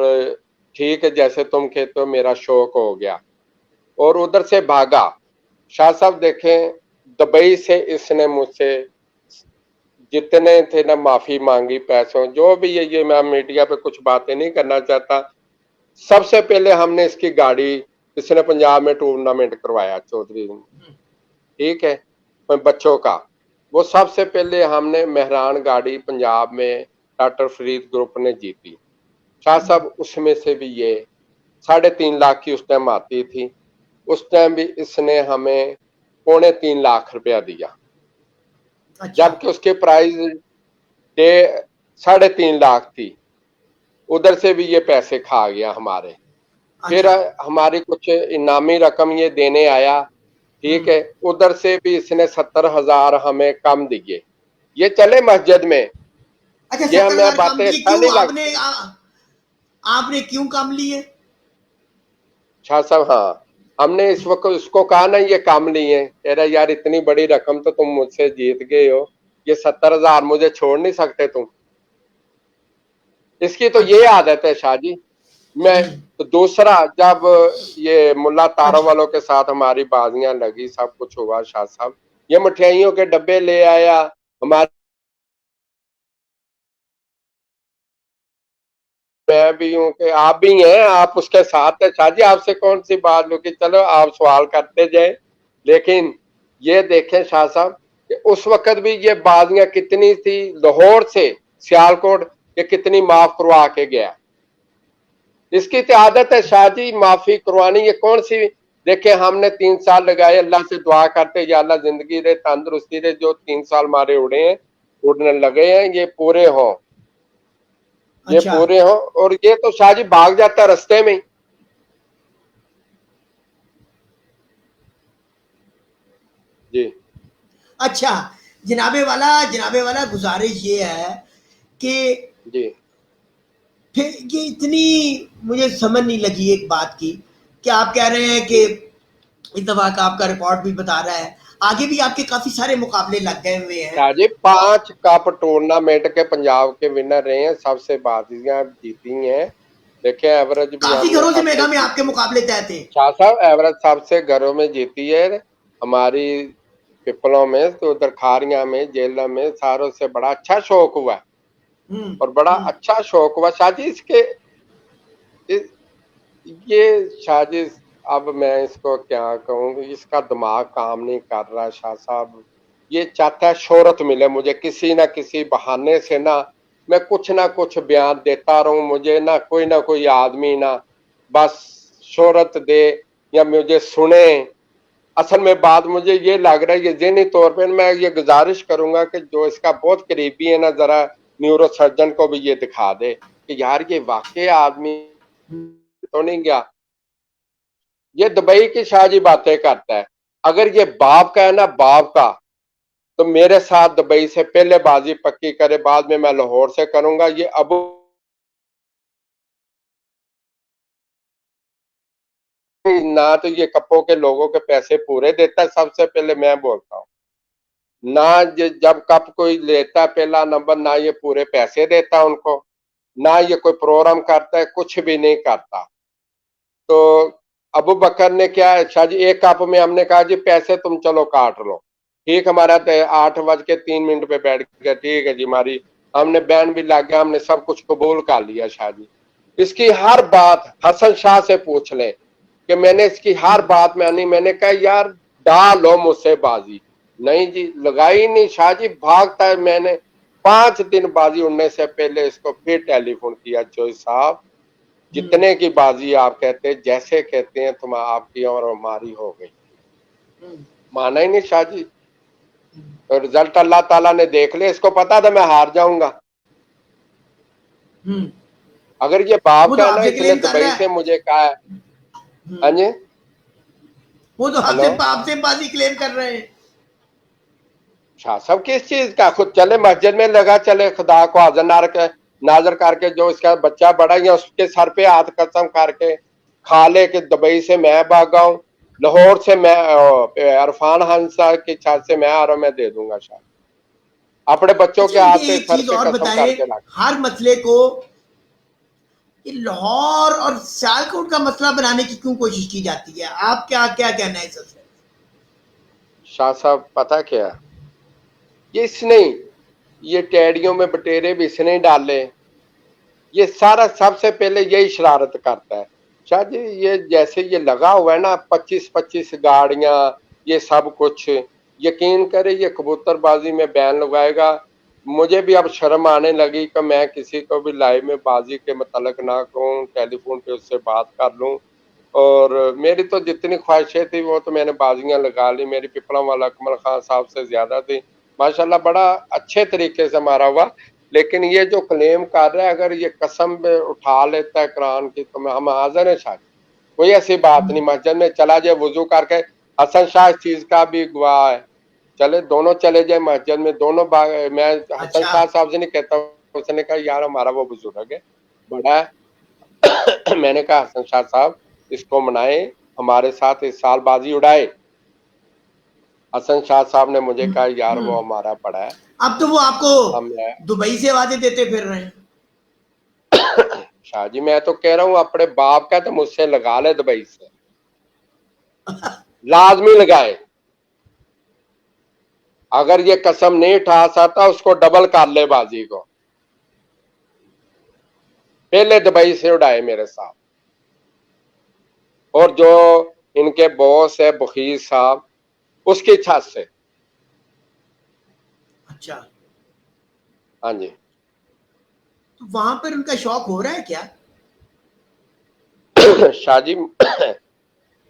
ठीक है जैसे तुम कहते हो मेरा शौक हो गया, और उधर से भागा। शाह साहब देखें, दुबई से इसने मुझसे जितने थे ना माफी मांगी, पैसों जो भी ये मैं मीडिया पे कुछ बातें नहीं करना चाहता। सबसे पहले हमने इसकी गाड़ी, इसने पंजाब में टूर्नामेंट करवाया चौधरी, ठीक है, बच्चों का, वो सबसे पहले हमने मेहरान गाड़ी पंजाब में डॉक्टर फरीद ग्रुप ने जीती। शाह साहब उसमें से भी ये 3.5 लाख की उस टाइम आती थी, उस टाइम भी इसने हमें 2.25 लाख रुपया दिया, जबकि उसके प्राइस 3.5 लाख थी। उधर से भी ये पैसे खा गया हमारे। फिर हमारी कुछ इनामी रकम ये देने आया, ठीक है, उधर से भी इसने 70,000 हमें कम दिए। ये चले मस्जिद में। अच्छा, ये हमें बातें आपने क्यों कम लिए? शाह साहब हाँ, हमने इस वक्त उसको कहा ना ये कम लिए, कह रहा यार इतनी बड़ी रकम तो तुम मुझसे जीत गए हो, ये 70,000 मुझे छोड़ नहीं सकते तुम। इसकी तो ये आदत है शाह जी। मैं तो दूसरा, जब ये मुल्ला तारों वालों के साथ हमारी बाजियां लगी, सब कुछ हुआ, शाह साहब ये मिठाइयों के डब्बे ले आया हमारे, मैं भी हूँ कि आप भी हैं, आप उसके साथ है। शाह जी आपसे कौन सी बात होगी, चलो आप सवाल करते जाए, लेकिन ये देखें शाह साहब कि उस वक्त भी ये बाजियां कितनी थी, लाहौर से सियालकोट ये कितनी माफ करवा के गया। इसकी तो आदत है शाह जी माफी करवानी। ये कौन सी, देखे हमने 3 साल लगाए, अल्लाह से दुआ करते या अल्लाह जिंदगी दे, तंदुरुस्ती दे, जो 3 साल मारे उड़े हैं, उड़ने लगे हैं, ये पूरे हों, ये पूरे हों। और ये तो शाह जी भाग जाता रास्ते में। जी अच्छा, जनाबे वाला गुजारिश ये है कि जी, फिर ये इतनी मुझे समझ नहीं लगी एक बात की कि आप कह रहे हैं कि इस दफा का आपका रिकॉर्ड भी बता रहा है, आगे भी आपके काफी सारे मुकाबले लग गए हुए हैं। शाह जी 5 कप टूर्नामेंट के पंजाब के विनर रहे हैं, सबसे बाजियां जीती हैं। देखिए एवरेज भी काफी घरों से मेगा में आपके मुकाबले तय थे। शाह साहब एवरेज सबसे घरों में जीती है हमारी पिपलों में, तो उधर खारियां में, जेलों में, सारों से बड़ा अच्छा शौक हुआ और बड़ा अच्छा शौक हुआ शाह जी। ये शाह जी अब मैं इसको क्या कहूँ, इसका दिमाग काम नहीं कर रहा शाह साहब। ये चाहता है शोहरत मिले मुझे, किसी ना किसी बहाने से ना मैं कुछ ना कुछ बयान देता रहूं, मुझे ना कोई आदमी ना बस शोहरत दे या मुझे सुने। असल में बात मुझे ये लग रहा है, ये ज़हनी तौर पे मैं ये गुजारिश करूंगा कि जो इसका बहुत करीबी है ना, जरा न्यूरो सर्जन को भी ये दिखा दे कि यार ये वाकई आदमी तो नहीं गया, ये दुबई की शाह जी बातें करता है। अगर ये बाप का है ना, बाप का, तो मेरे साथ दुबई से पहले बाजी पक्की करे, बाद में मैं लाहौर से करूंगा। ये अबू ना तो ये कप्पो के लोगों के पैसे पूरे देता है, सबसे पहले मैं बोलता हूँ ना, जब कप कोई लेता है पहला नंबर, ना ये पूरे पैसे देता उनको, ना ये कोई प्रोग्राम करता है, कुछ भी नहीं करता। तो अबू बकर ने क्या है शाह जी, 1 कप में हमने कहा जी पैसे तुम चलो काट लो, ठीक, हमारा 8:03 पे बैठ गया, ठीक है जी, हमारी हमने बैन भी लग गया, हमने सब कुछ कबूल कर लिया शाह जी। इसकी हर बात हसन शाह से पूछ ले कि मैंने इसकी हर बात मानी। मैंने कहा यार डालो मुझसे बाजी, नहीं जी, लगाई नहीं शाह जी, भागता है। मैंने 5 दिन बाजी उड़ने से पहले इसको फिर टेलीफोन किया, जोई साहब जितने की बाजी आप कहते हैं, जैसे कहते हैं तुम आपकी और हमारी हो गई, माना ही नहीं शाह जी। तो रिजल्ट अल्लाह ताला ने देख लिया, इसको पता था मैं हार जाऊंगा। अगर ये बाप का ना, इसने दुबई से मुझे कहा है, हाँ जी, वो तो आपसे बाजी क्लेम कर रहे हैं। शाह साहब किस चीज का, खुद चले मस्जिद में लगा, चले खुदा को हाजिर ना रखे, नाजर करके जो इसका बच्चा बड़ा या उसके सर पे हाथ कसम करके खा ले कि दुबई से मैं भागा हूँ, लाहौर से मैं इरफान हंसा की छत से मैं आ रहा हूँ, मैं दे दूंगा शायद अपने बच्चों के हाथ पे एक सर चीज पे और कसम बताएं, करके ला। हर मसले को कि लाहौर और सियालकोट का मसला बनाने की क्यों कोशिश की जाती है? आप क्या क्या कहना है इस सिलसिले में? शाह साहब पता क्या, ये इसने ये टेडियों में बटेरे भी इसने डाले, ये सारा सबसे पहले यही शरारत करता है। शाह जी ये जैसे ये लगा हुआ है ना 25-25 गाड़ियां, ये सब कुछ, यकीन करे ये कबूतरबाजी में बैन लगाएगा। मुझे भी अब शर्म आने लगी कि मैं किसी को भी लाइव में बाजी के मतलब ना कहूँ, टेलीफोन पे उससे बात कर लूं। और मेरी तो जितनी ख्वाहिशें थी वो तो मैंने बाजियां लगा ली, मेरी पिपला वाला कमल खान साहब से ज्यादा थी। माशाल्लाह बड़ा अच्छे तरीके से मारा हुआ। लेकिन ये जो क्लेम कर रहा है अगर ये कसम उठा लेता है कुरान की तो हम हाजिर हैं शायद, कोई ऐसी बात नहीं। मस्जिद में चला जाए वजू करके, हसन शाह इस चीज का भी गवाह है, चले दोनों चले जाए मस्जिद में दोनों मैं हसन शाह साहब से नहीं कहता, उसने कहा यार हमारा वो बुजुर्ग है बड़ा है मैंने कहा हसन शाह साहब इसको मनाए, हमारे साथ इस साल बाजी उड़ाए। हसन शाह साहब ने मुझे कहा यार वो हमारा बड़ा है। अब तो वो आपको दुबई से वादे देते फिर रहे हैं। शाह जी मैं तो कह रहा हूँ अपने बाप का तो मुझसे लगा ले दुबई से लाजमी लगाए। अगर ये कसम नहीं उठा सकता उसको डबल कर ले बाजी को, पहले दुबई से उड़ाए मेरे साथ। और जो इनके बॉस है बखीर साहब उसकी छत से। अच्छा हाँ जी, तो वहां पर उनका शौक हो रहा है क्या? शाह जी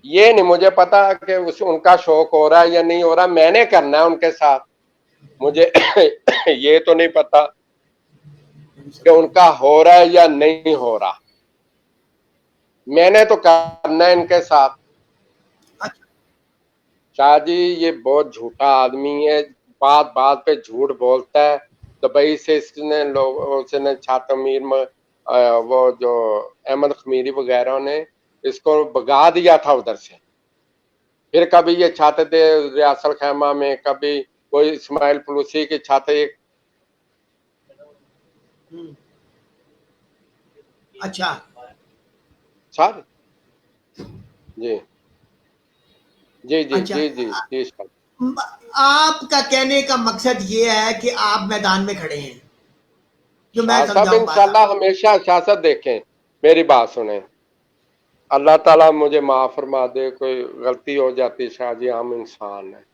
ये नहीं मुझे पता कि उनका शौक हो रहा है या नहीं हो रहा, मैंने करना है उनके साथ, मुझे ये तो नहीं पता कि उनका हो रहा है या नहीं हो रहा, मैंने तो करना है इनके साथ। शाह जी ये बहुत झूठा आदमी है, बात बात पे झूठ बोलता है। दुबई से इसने उसने छातमीर में वो जो अहमद खमीरी वगैरह ने इसको भगा दिया था उधर से, फिर कभी ये छाते थे रियासत खैमा में, कभी कोई इस्माइल फलूसी के छाते। अच्छा सर जी जी जी अच्छा, जी जी जी सर। आपका कहने का मकसद ये है कि आप मैदान में खड़े हैं, जो मैं सब समझाऊं इंशाल्लाह हमेशा सियासत देखें, मेरी बात सुने, अल्लाह ताला मुझे माफ फरमा दे, कोई गलती हो जाती शाह जी, हम इंसान हैं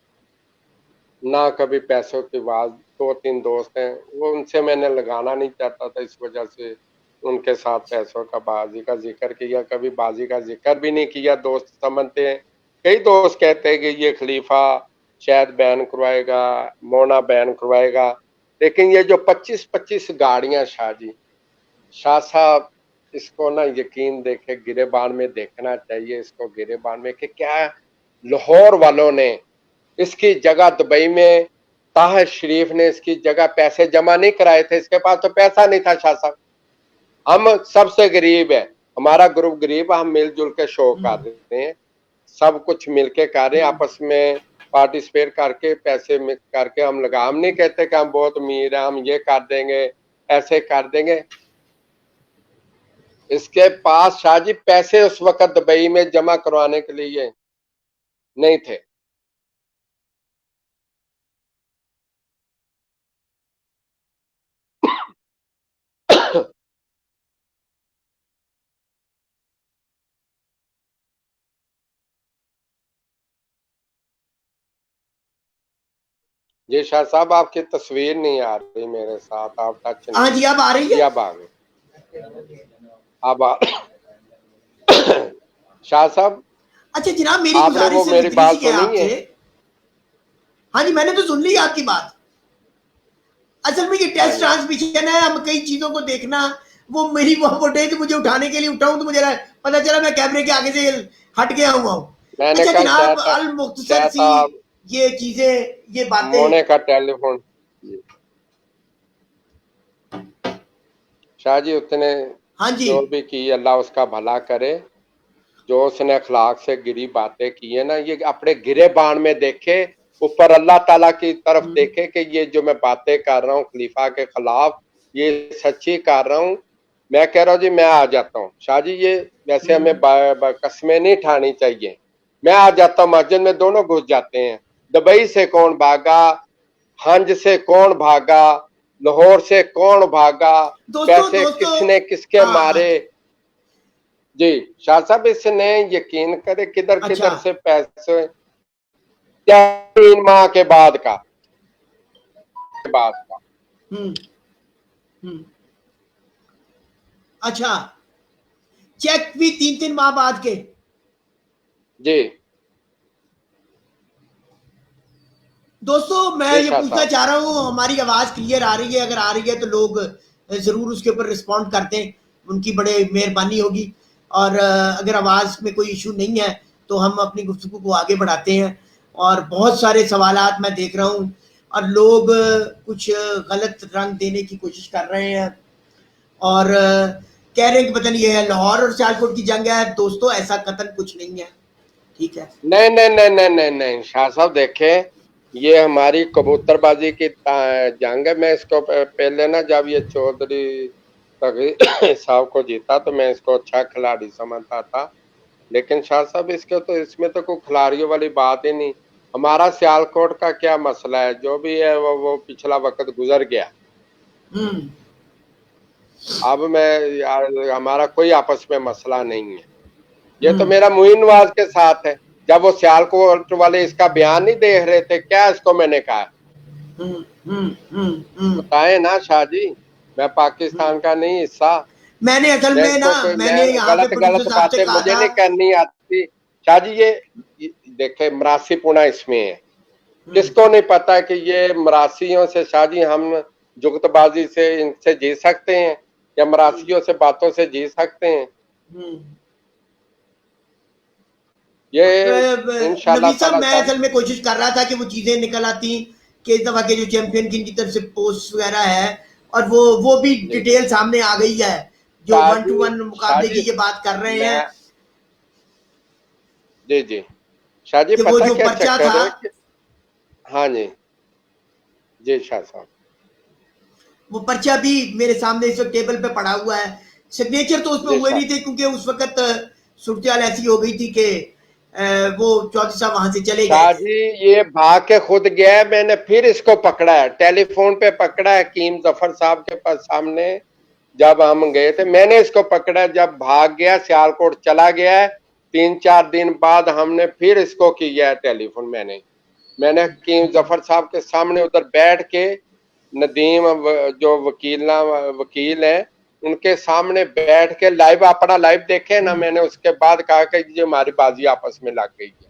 ना, कभी पैसों की बात। 2-3 दोस्त हैं वो उनसे मैंने लगाना नहीं चाहता था, इस वजह से उनके साथ पैसों का बाजी का जिक्र किया, कभी बाजी का जिक्र भी नहीं किया। दोस्त समझते हैं, कई दोस्त कहते हैं कि ये खलीफा शायद बैन करवाएगा, मोना बैन करवाएगा, लेकिन ये जो 25-25 गाड़ियां शाह जी, शाह साहब इसको ना यकीन देखे गिरेबान में देखना चाहिए, इसको गिरेबान में कि क्या लाहौर वालों ने इसकी जगह दुबई में ताहिर शरीफ ने इसकी जगह पैसे जमा नहीं कराए थे, इसके पास तो पैसा नहीं था। शाह साहब हम सबसे गरीब है, हमारा ग्रुप गरीब, हम मिलजुल के शो कर देते हैं, सब कुछ मिलके कर रहे हैं, आपस में पार्टिसिपेट करके पैसे मिक्स करके हम लगा, हम नहीं कहते कि हम बहुत अमीर हैं, हम ये कर देंगे ऐसे कर देंगे। इसके पास शाह जी पैसे उस वक्त दुबई में जमा करवाने के लिए नहीं थे। जी शाह साहब आपकी तस्वीर नहीं आ रही मेरे साथ, आप टच नहीं। हाँ जी अब आ रही है, अब आ गई, अब आ शाह साहब अच्छा जनाब मेरी आपने वो गुजारिश मेरी बात सुनी आपसे। है? हाँ जी मैंने तो सुन ली आपकी बात। असल में ये टेस्ट ट्रांसमिशन है, हम कई चीजों को देखना, वो मेरी वो फुटेज मुझे उठाने के लिए उठाऊं तो मुझे पता चला मैं कैमरे के आगे से हट गया हुआ हूँ। अच्छा जनाब अल मुख्तसर सी ये चीजें, ये बातें, मोने का टेलीफोन शाह जी उतने हाँ जी जो भी की अल्लाह उसका भला करे, जो उसने अखलाक से गिरी बातें की है ना, ये अपने गिरे बाण में देखे, ऊपर अल्लाह ताला की तरफ देखे कि ये जो मैं बातें कर रहा हूँ खलीफा के खिलाफ, ये सच्ची कर रहा हूँ। मैं कह रहा हूँ जी मैं आ जाता हूँ। शाह जी ये वैसे हमें कस्में नहीं ठानी चाहिए। मैं आ जाता हूँ, मस्जिद में दोनों घुस जाते हैं। दुबई से कौन भागा, हंज से कौन भागा, लाहौर से कौन भागा, पैसे किसने किसके मारे। जी शाह साहब इसने यकीन करे किधर किधर से पैसे, 3 माह के बाद का अच्छा, चेक भी 3-3 माह बाद के। जी दोस्तों मैं ये पूछना चाह रहा हूँ, हमारी आवाज क्लियर आ रही है? अगर आ रही है तो लोग जरूर उसके ऊपर रिस्पॉन्ड करते हैं, उनकी बड़े मेहरबानी होगी। और अगर आवाज में कोई इशू नहीं है तो हम अपनी गुफ्तगू को आगे बढ़ाते हैं। और बहुत सारे सवालात मैं देख रहा हूँ और लोग कुछ गलत रंग देने की कोशिश कर रहे हैं और कह रहे हैं कि पता नहीं है लाहौर और सियालकोट की जंग है। दोस्तों ऐसा कतन कुछ नहीं है, ठीक है? नहीं नहीं नहीं नहीं नहीं नहीं शाह साहब देखें, ये हमारी कबूतरबाजी की जंग है। मैं इसको पहले ना जब ये चौधरी साहब को जीता तो मैं इसको अच्छा खिलाड़ी समझता था, लेकिन शाह साहब इसमें तो कोई खिलाड़ियों वाली बात ही नहीं। हमारा सियालकोट का क्या मसला है, जो भी है वो पिछला वक्त गुजर गया। अब हमारा कोई आपस में मसला नहीं है। ये तो मेरा मुइन नवाज के साथ है। जब वो सियालकोट वाले इसका बयान नहीं देख रहे थे, क्या इसको मैंने कहा बताए ना शाह जी, मैं पाकिस्तान का नहीं हिस्सा। मैंने असल में ना मैंने गलत बातें मुझे नहीं करनी आती शाह जी। ये देखे मरासी पुणा इसमें है, किसको नहीं पता कि ये मरासियों से शाह जी हम जुगतबाजी से इनसे जीत सकते हैं या मरासियों से बातों से जीत सकते हैं? ये इंशाल्लाह मैं असल में कोशिश कर रहा था कि वो चीजें निकल आती कि इस दफा के जो चैंपियन की तरफ से पोस्ट वगैरह है और वो भी डिटेल सामने आ गई है, जो 1-to-1 मुकाबले की ये बात कर रहे हैं। जी जी शाह जी वो जो पर्चा था, हाँ जी जी शाह साहब, वो पर्चा भी मेरे सामने इस वक्त टेबल पे पड़ा हुआ है। सिग्नेचर तो उसमें हुए नहीं थे क्योंकि उस वक्त सूरत ऐसी हो गई थी कि वो चौधरी साहब वहां से चले गए। जी ये भाग के खुद गया, मैंने फिर इसको पकड़ा है, टेलीफोन पे पकड़ा है हकीम जफर साहब के पास सामने। जब हम गए थे मैंने इसको पकड़ा, जब भाग गया सियालकोट चला गया है, 3-4 दिन बाद हमने फिर इसको किया है टेलीफोन। मैंने हकीम जफर साहब के सामने उधर बैठ के, नदीम जो वकील है उनके सामने बैठ के लाइव अपना लाइव देखे ना, मैंने उसके बाद कहा कि ये हमारी बाजी आपस में लग गई है।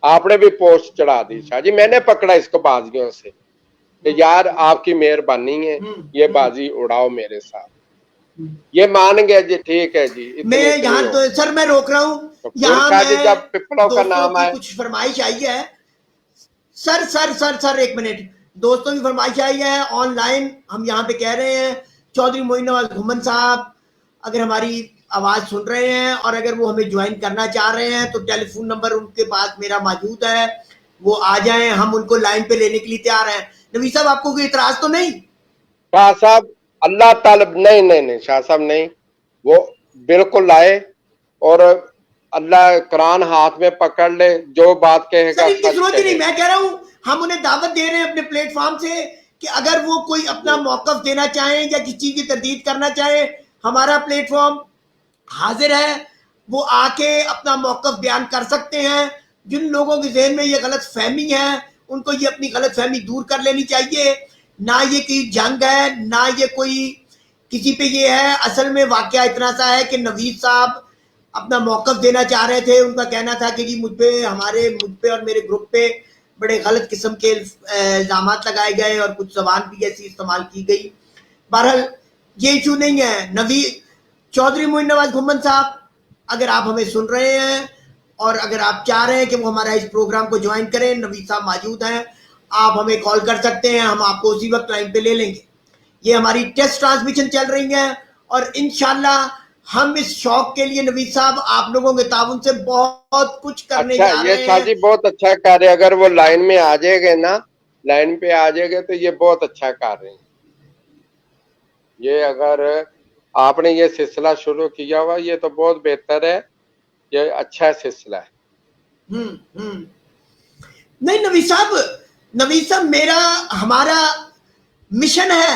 आपने भी पोस्ट चढ़ा दी शाह जी, मैंने पकड़ा इसको बाजियों से कि यार आपकी मेहरबानी है, ये बाजी उड़ाओ मेरे साथ। ये मान गया जी, ठीक है जी। मैं यहाँ तो सर मैं रोक रहा हूँ, यहाँ जब पिपलों का नाम आए कुछ फरमाइश आई है। सर एक मिनट, दोस्तों की फरमाइश आई है ऑनलाइन। हम यहाँ पे कह रहे हैं चौधरी मोइन नवाज घुमन साहब अगर हमारी आवाज सुन रहे हैं और अगर वो हमें ज्वाइन करना चाह रहे हैं तो टेलीफोन नंबर उनके पास मेरा मौजूद है, वो आ जाएं, हम उनको लाइन पे लेने के लिए तैयार हैं। नबी साहब आपको कोई इतराज तो नहीं? शाह साहब अल्लाह ताला नहीं शाह साहब नहीं, वो बिल्कुल लाए और अल्लाह कुरान हाथ में पकड़ ले, जो बात कहेगा जरूरत ही नहीं। मैं कह रहा हूँ हम उन्हें दावत दे रहे हैं अपने प्लेटफॉर्म से कि अगर वो कोई अपना मौकफ देना चाहें या किसी चीज की तरदीद करना चाहे, हमारा प्लेटफॉर्म हाजिर है, वो आके अपना मौकफ बयान कर सकते हैं। जिन लोगों के जहन में ये गलत फहमी है उनको ये अपनी गलत फहमी दूर कर लेनी चाहिए। ना ये कोई जंग है, ना ये कोई किसी पे ये है। असल में वाकया इतना सा है कि नवीद साहब अपना मौकफ देना चाह रहे थे। उनका कहना था कि जी मुझ पे और मेरे ग्रुप पे बड़े गलत किस्म के इल्जाम लगाए गए और कुछ ज़बान भी ऐसी इस्तेमाल की गई। बहरहाल ये इशू नहीं है। चौधरी मोइन नवाज घुमन साहब अगर आप हमें सुन रहे हैं और अगर आप चाह रहे हैं कि वो हमारा इस प्रोग्राम को ज्वाइन करें, नवीद साहब मौजूद हैं, आप हमें कॉल कर सकते हैं, हम आपको उसी वक्त लाइन पे ले लेंगे। ये हमारी टेस्ट ट्रांसमिशन चल रही है اور انشاءاللہ ہم اس شوق کے لیے نوید صاحب آپ لوگوں کے تعاون سے بہت کچھ کرنے جا رہے ہیں. یہ شاہ جی بہت اچھا کر رہے ہیں. اگر وہ لائن میں آ جائے گے نا, لائن پہ آ جائے گے تو یہ بہت اچھا کر رہے ہیں. یہ اگر آپ نے یہ سلسلہ شروع کیا ہوا یہ تو بہت بہتر ہے, یہ اچھا سلسلہ ہے. نہیں نوید صاحب میرا ہمارا مشن ہے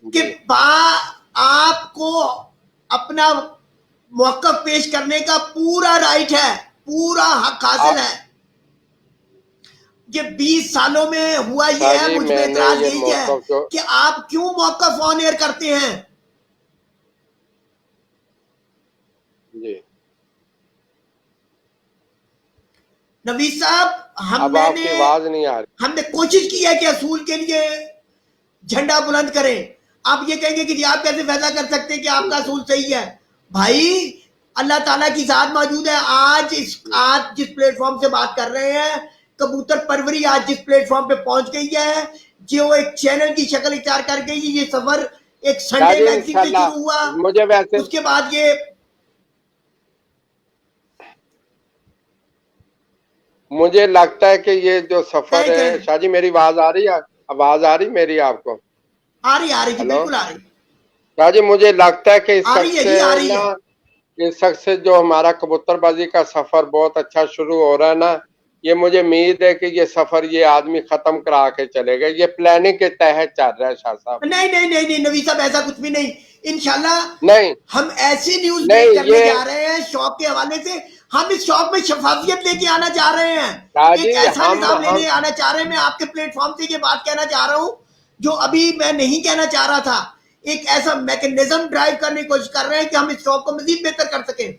کہ آپ کو اپنا موقف پیش کرنے کا پورا رائٹ ہے, پورا حق حاصل ہے. یہ 20 سالوں میں ہوا یہ ہے, مجھ میں اعتراض یہی ہے کہ آپ کیوں موقف آن ایئر کرتے ہیں. جی نوید صاحب ہم نے کوشش کی ہے کہ اصول کے لیے جھنڈا بلند کریں. آپ یہ کہیں گے کہ جی آپ کیسے فیصلہ کر سکتے ہیں کہ آپ کا اصول صحیح ہے؟ بھائی اللہ تعالیٰ کی ذات موجود ہے. آج جس پلیٹ فارم سے بات کر رہے ہیں, کبوتر پروری آج جس پلیٹ فارم پہ پہنچ گئی ہے, جو ایک چینل کی شکل اختیار کر گئی, یہ سفر ایک سنڈے میگزین سے شروع ہوا, اس کے بعد یہ مجھے لگتا ہے کہ یہ جو سفر ہے, شاہ جی میری آواز آ رہی ہے؟ آواز آ رہی میری آپ کو؟ آ رہی جی, بالکل آ رہی. شاہ جی مجھے لگتا ہے کہ اس شخص سے جو ہمارا کبوتر بازی کا سفر بہت اچھا شروع ہو رہا ہے نا, یہ مجھے امید ہے کہ یہ سفر یہ آدمی ختم کرا کے چلے گا. یہ پلاننگ کے تحت چل رہا ہے شاہ صاحب. نہیں نوید صاحب ایسا کچھ بھی نہیں. انشاءاللہ نہیں, ہم ایسی نیوز کرنے جا رہے ہیں شوق کے حوالے سے. ہم اس شوق میں شفافیت لے کے آنا چاہ رہے ہیں, ایک ایسا نظام لینے آنا چاہ رہے ہیں. میں آپ کے پلیٹ فارم سے یہ بات کہنا چاہ رہا ہوں جو ابھی میں نہیں کہنا چاہ رہا تھا. ایک ایسا میکنزم ڈرائیو کرنے کی کوشش کر رہے ہیں کہ ہم اس شوق کو مزید بہتر کر سکیں.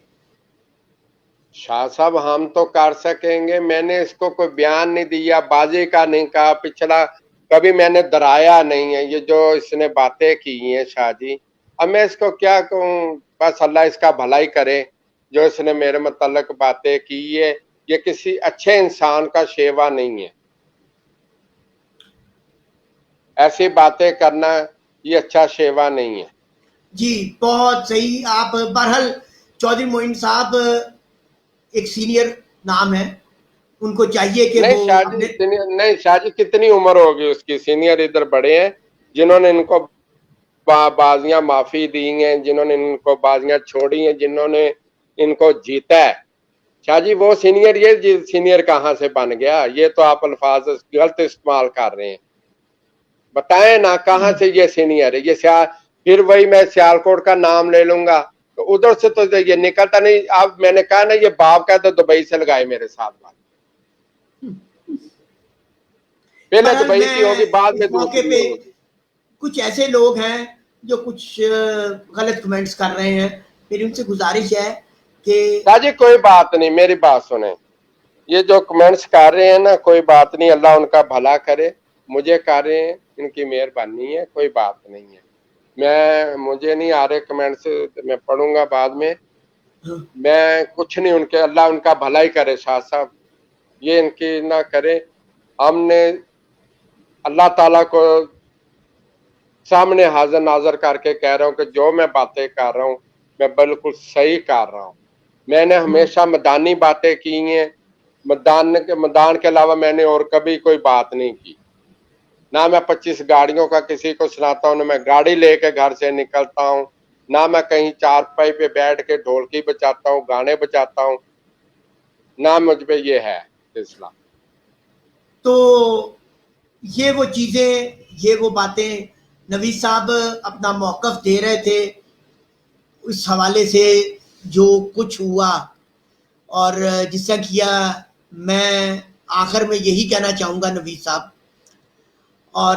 شاہ صاحب ہم تو کر سکیں گے. میں نے اس کو کوئی بیان نہیں دیا, بازی کا نہیں کہا, پچھلا کبھی میں نے ڈرایا نہیں ہے. یہ جو اس نے باتیں کی ہیں شاہ جی, اب میں اس کو کیا کہوں, بس اللہ اس کا بھلائی کرے. جو اس نے میرے متعلق باتیں کی ہے یہ کسی اچھے انسان کا شیوا نہیں ہے. ایسی باتیں کرنا یہ اچھا شیوا نہیں ہے. جی بہت صحیح. آپ بہرحال چودھری معین صاحب ایک سینئر نام ہے, ان کو چاہیے کہ نہیں شاہ جی کتنی عمر ہوگی اس کی, سینئر ادھر بڑے ہیں جنہوں نے ان کو بازیاں معافی دی ہیں, جنہوں نے ان کو بازیاں چھوڑی ہیں, جنہوں نے ان کو جیتا ہے. شاہ جی وہ سینئر, یہ سینئر کہاں سے بن گیا؟ یہ تو آپ الفاظ غلط استعمال کر رہے ہیں. بتائیں نا کہاں سے یہ سینئر ہے؟ یہ پھر وہی میں سیالکوٹ کا نام لے لوں گا تو ادھر سے تو یہ نکلتا نہیں. اب میں نے کہا نا یہ باپ کہتا دبئی سے لگائے میرے ساتھ بات, پہلے دبئی کی ہوگی بعد میں دوسری ہوگی. کچھ ایسے لوگ ہیں جو کچھ غلط کمنٹس کر رہے ہیں, میری ان سے گزارش ہے کہ شاہ جی کوئی بات نہیں, میری بات سنیں. یہ جو کمنٹس کر رہے ہیں نا کوئی بات نہیں, اللہ ان کا بھلا کرے. مجھے کر رہے ہیں ان کی مہربانی ہے, کوئی بات نہیں ہے. مجھے نہیں آ رہے کمنٹس, میں پڑھوں گا بعد میں. میں کچھ نہیں, ان کے اللہ ان کا بھلا ہی کرے شاہ صاحب, یہ ان کی نہ کرے. ہم نے اللہ تعالیٰ کو سامنے حاضر ناظر کر کے کہہ رہا ہوں کہ جو میں باتیں کر رہا ہوں میں بالکل صحیح کر رہا ہوں. میں نے ہمیشہ میدانی باتیں کی ہیں, میدان کے علاوہ میں نے اور کبھی کوئی بات نہیں کی. نہ میں 25 گاڑیوں کا کسی کو سناتا ہوں, نہ میں گاڑی لے کے گھر سے نکلتا ہوں, نہ میں کہیں چارپائی پہ بیٹھ کے ڈھولکی بجاتا ہوں, گانے بجاتا ہوں, نہ مجھ پہ یہ ہے سلسلہ. تو یہ وہ چیزیں, یہ وہ باتیں نوید صاحب اپنا موقف دے رہے تھے اس حوالے سے جو کچھ ہوا. اور جس طرح کیا, میں آخر میں یہی کہنا چاہوں گا نوید صاحب, اور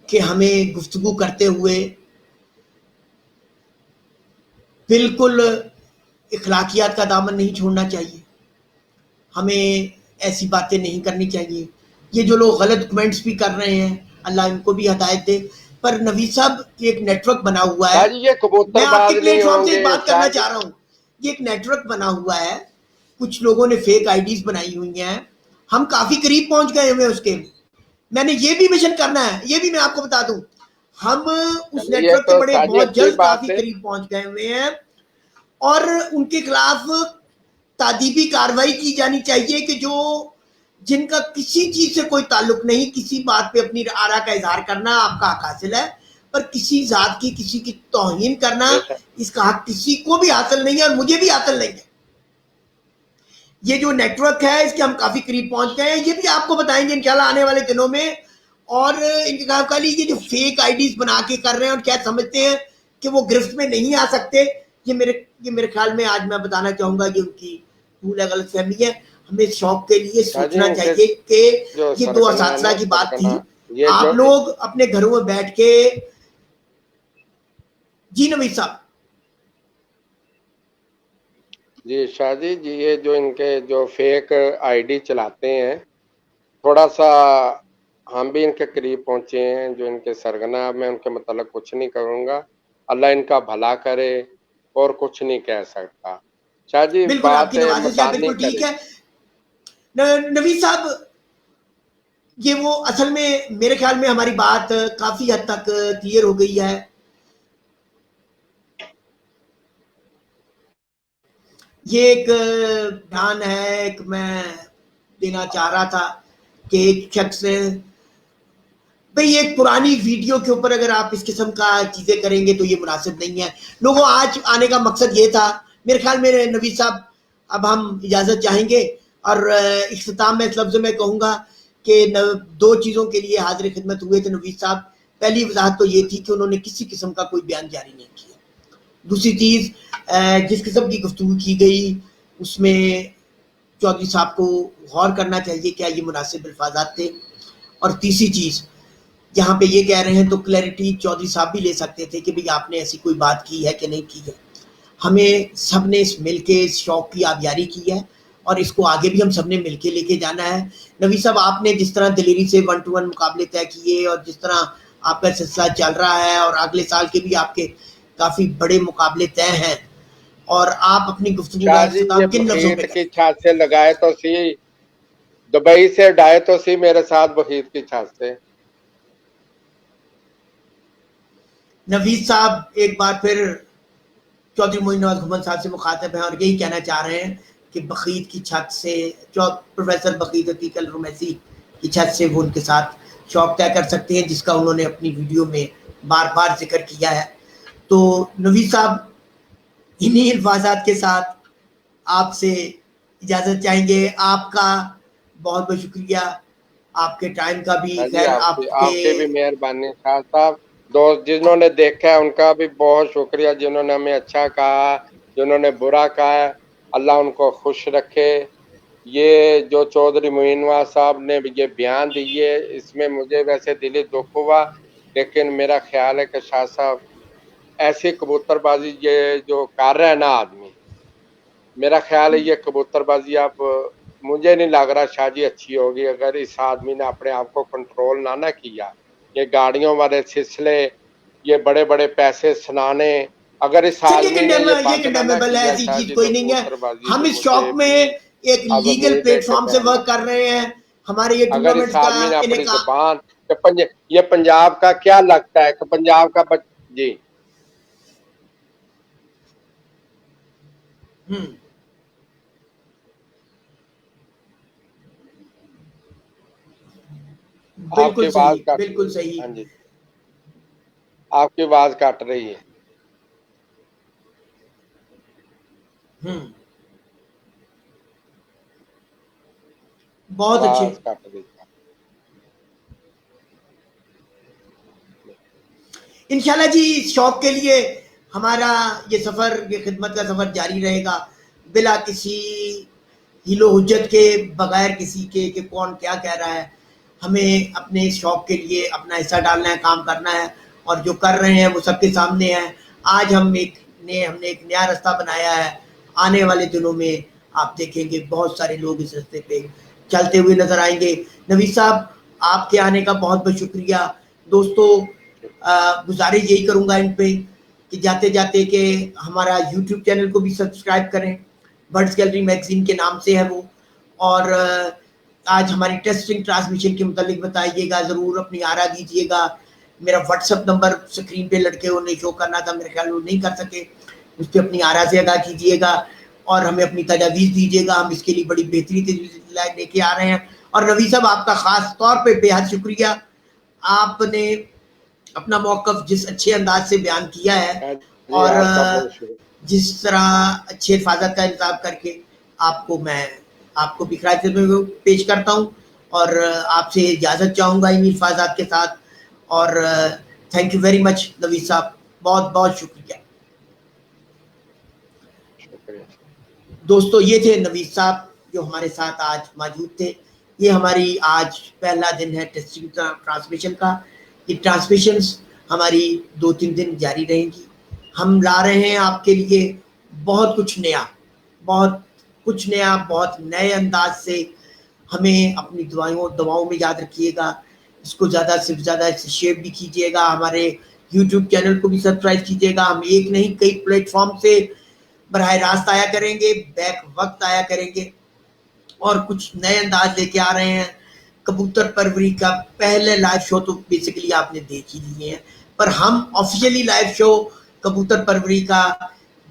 کہ ہمیں گفتگو کرتے ہوئے بالکل اخلاقیات کا دامن نہیں چھوڑنا چاہیے. ہمیں ایسی باتیں نہیں کرنی چاہیے. یہ جو لوگ غلط کمنٹس بھی کر رہے ہیں اللہ ان کو بھی ہدایت دے, پر نوید صاحب ایک نیٹ ورک بنا ہوا ہے. میں آپ کے پلیٹ فارم سے بات کرنا چاہ رہا ہوں, یہ ایک نیٹ ورک بنا ہوا ہے, کچھ لوگوں نے فیک آئی ڈیز بنائی ہوئی ہیں, ہم کافی قریب پہنچ گئے ہوئے اس کے. میں نے یہ بھی مشن کرنا ہے, یہ بھی میں آپ کو بتا دوں, ہم اس یہ نیٹ ورک تو کے بڑے ساجد بہت کی جلد بات کافی ہے. قریب پہنچ گئے ہوئے ہیں اور ان کے خلاف تادیبی کاروائی کی جانی چاہیے کہ جو جن کا کسی چیز سے کوئی تعلق نہیں, کسی بات پہ اپنی آرا کا اظہار کرنا آپ کا حق حاصل ہے, پر کسی ذات کی کسی کی توہین کرنا بے شک. اس کا حق کسی کو بھی حاصل نہیں ہے اور مجھے بھی حاصل نہیں ہے. یہ جو نیٹ ورک ہے اس کے ہم کافی قریب پہنچ گئے ہیں, یہ بھی آپ کو بتائیں گے انشاءاللہ آنے والے دنوں میں. اور انتخاب کا لیے یہ جو فیک آئی ڈیز بنا کے کر رہے ہیں اور کیا سمجھتے ہیں کہ وہ گرفت میں نہیں آ سکتے, یہ میرے خیال میں آج میں بتانا چاہوں گا یہ ان کی بھول غلط فہمی ہے. ہمیں شوق کے لیے ساجد سوچنا ان کے چاہیے کہ جو یہ 2 سرگنا ہے اساتذہ نا کی بات تھی. سرگنا, یہ آپ جو لوگ اپنے گھروں میں بیٹھ کے, جی نوید صاحب. جی شاہ جی یہ جو ان کے جو فیک آئی ڈی چلاتے ہیں, تھوڑا سا ہم بھی ان کے قریب پہنچے ہیں. جو ان کے سرگنا, میں ان کے متعلق کچھ نہیں کروں گا, اللہ ان کا بھلا کرے اور کچھ نہیں کہہ سکتا. شاہ جی بالکل آپ بات کی نوازش ہے, مکانی بالکل ٹھیک کرے. ہے. نوید صاحب یہ وہ اصل میں میرے خیال میں ہماری بات کافی حد تک کلیئر ہو گئی ہے. یہ ایک بیان ہے, ایک میں دینا چاہ رہا تھا کہ ایک شخص بھئی ایک پرانی ویڈیو کے اوپر اگر آپ اس قسم کا چیزیں کریں گے تو یہ مناسب نہیں ہے. لوگوں آج آنے کا مقصد یہ تھا, میرے خیال میں نوید صاحب اب ہم اجازت چاہیں گے اور اختتام میں اس لفظ میں کہوں گا کہ 2 چیزوں کے لیے حاضر خدمت ہوئے تھے نوید صاحب. پہلی وضاحت تو یہ تھی کہ انہوں نے کسی قسم کا کوئی بیان جاری نہیں کیا. دوسری چیز, جس قسم کی گفتگو کی گئی اس میں چودھری صاحب کو غور کرنا چاہیے کیا یہ مناسب الفاظات تھے. اور تیسری چیز, جہاں پہ یہ کہہ رہے ہیں تو کلیئرٹی چودھری صاحب بھی لے سکتے تھے کہ بھئی آپ نے ایسی کوئی بات کی ہے کہ نہیں کی ہے. ہمیں سب نے اس مل کے اس شوق کی آبیاری کی ہے اور اس کو آگے بھی ہم سب نے مل کے لے کے جانا ہے. نوید صاحب آپ نے جس طرح دلیری سے 1 to 1 مقابلے طے کیے اور جس طرح آپ کا سلسلہ چل رہا ہے اور اگلے سال کے بھی آپ کے کافی بڑے مقابلے طے ہیں, اور آپ اپنی گفتگو کا شاہ جی یہ اختتام کن لفظوں پہ بخیت کی کریں؟ چھات سے لگائے تو سی, دبئی سے ڈائے تو سی میرے ساتھ بخیت کی چھات سے. نوید صاحب ایک بار پھر چودھری معین نواز محمد صاحب سے مخاطب ہیں اور یہی کہنا چاہ رہے ہیں کہ بخیت کی چھت سے, پروفیسر بخیت عتیق الرمیسی کی چھت سے وہ ان کے ساتھ شوق طے کر سکتے ہیں, جس کا انہوں نے اپنی ویڈیو میں بار بار ذکر کیا ہے. تو نوید صاحب انہی الفاظات کے ساتھ آپ سے اجازت چاہیں گے. آپ کا بہت بہت شکریہ, آپ کے ٹائم کا بھی. ہاں جی, خیر آپ کی بھی مہربانی. شاہ صاحب دوست جنہوں نے دیکھا ہے ان کا بھی بہت شکریہ, جنہوں نے ہمیں اچھا کہا, جنہوں نے برا کہا ہے, اللہ ان کو خوش رکھے. یہ جو چودھری معین نواز صاحب نے یہ بیان دیے اس میں مجھے ویسے دلی دکھ ہوا, لیکن میرا خیال ہے کہ شاہ صاحب ایسی کبوتر بازی یہ جو کر رہا ہے نا آدمی, میرا خیال ہے یہ کبوتر بازی اب مجھے نہیں لگ رہا شاہ جی اچھی ہوگی اگر اس آدمی نے اپنے آپ کو کنٹرول نہ کیا. یہ گاڑیوں والے سلسلے, یہ بڑے بڑے پیسے سنانے, اگر اس آدمی نے یہ بند نہ کنڈیمیبل ہے, کیا ایسی شاہ چیز جی کوئی تو نہیں ہے. کبوتر بازی ہم بھی اس مجھے شوق میں بھی ایک اب لیگل امید ہے پلیٹ کہ فارم سے میں ورک کر رہے ہیں. ہمارے یہ اگر اس ٹورنامنٹس کا آدمی نے اپنی انعقاد, زبان یہ پنجاب کا کیا لگتا ہے کہ پنجاب کا جی آپ کی بالکل آواز صحیح, کٹ بالکل رہی ہے. صحیح. ہاں جی, آپ کی آواز کٹ رہی ہے. بہت اچھے. آواز کٹ رہی ہے. انشاءاللہ جی اس شوق کے لیے ہمارا یہ سفر, یہ خدمت کا سفر جاری رہے گا بلا کسی ہیلو حجت کے, بغیر کسی کے کہ کون کیا کہہ رہا ہے. ہمیں اپنے اس شوق کے لیے اپنا حصہ ڈالنا ہے, کام کرنا ہے, اور جو کر رہے ہیں وہ سب کے سامنے ہے. آج ہم نے ایک نیا راستہ بنایا ہے. آنے والے دنوں میں آپ دیکھیں گے بہت سارے لوگ اس راستے پہ چلتے ہوئے نظر آئیں گے. نوید صاحب آپ کے آنے کا بہت بہت شکریہ. دوستو گزارش یہی کروں گا ان پہ کہ جاتے جاتے کہ ہمارا یوٹیوب چینل کو بھی سبسکرائب کریں, برڈز گیلری میگزین کے نام سے ہے وہ. اور آج ہماری ٹیسٹنگ ٹرانسمیشن کے متعلق بتائیے گا, ضرور اپنی آرا دیجیے گا. میرا WhatsApp نمبر اسکرین پہ لڑکے وہ نہیں شو کرنا تھا، میرے خیال وہ نہیں کر سکے، اس پہ اپنی آرا سے ادا کیجیے گا اور ہمیں اپنی تجاویز دیجیے گا، ہم اس کے لیے بڑی بہترین تجویز لے کے آ رہے ہیں. اور نوید صاحب آپ کا خاص طور پہ بے حد شکریہ، آپ نے اپنا موقف جس اچھے انداز سے بیان کیا ہے اور جس طرح اچھے حفاظت کا انتظام کر کے آپ کو میں آپ کو بھی خراج پیش کرتا ہوں اور آپ سے اجازت چاہوں گا انہی حفاظات کے ساتھ. اور تھینک یو ویری مچ نوید صاحب، بہت بہت شکریہ. دوستو یہ تھے نوید صاحب جو ہمارے ساتھ آج موجود تھے. یہ ہماری آج پہلا دن ہے ٹیسٹنگ ٹرانسمیشن کا. یہ ٹرانسمیشنز ہماری 2-3 دن جاری رہیں گی. ہم لا رہے ہیں آپ کے لیے بہت کچھ نیا، بہت نئے انداز سے. ہمیں اپنی دعاؤں میں یاد رکھیے گا، اس کو زیادہ سے زیادہ شیئر بھی کیجیے گا، ہمارے یوٹیوب چینل کو بھی سبسکرائب کیجیے گا. ہم ایک نہیں کئی پلیٹ فارم سے براہ راست آیا کریں گے، بیک وقت آیا کریں گے اور کچھ نئے انداز لے کے آ رہے ہیں. کبوتر پروری کا پہلے لائیو شو تو بیسیکلی آپ نے دیکھ ہی لیے ہیں، پر ہم آفیشیلی لائیو شو کبوتر پروری کا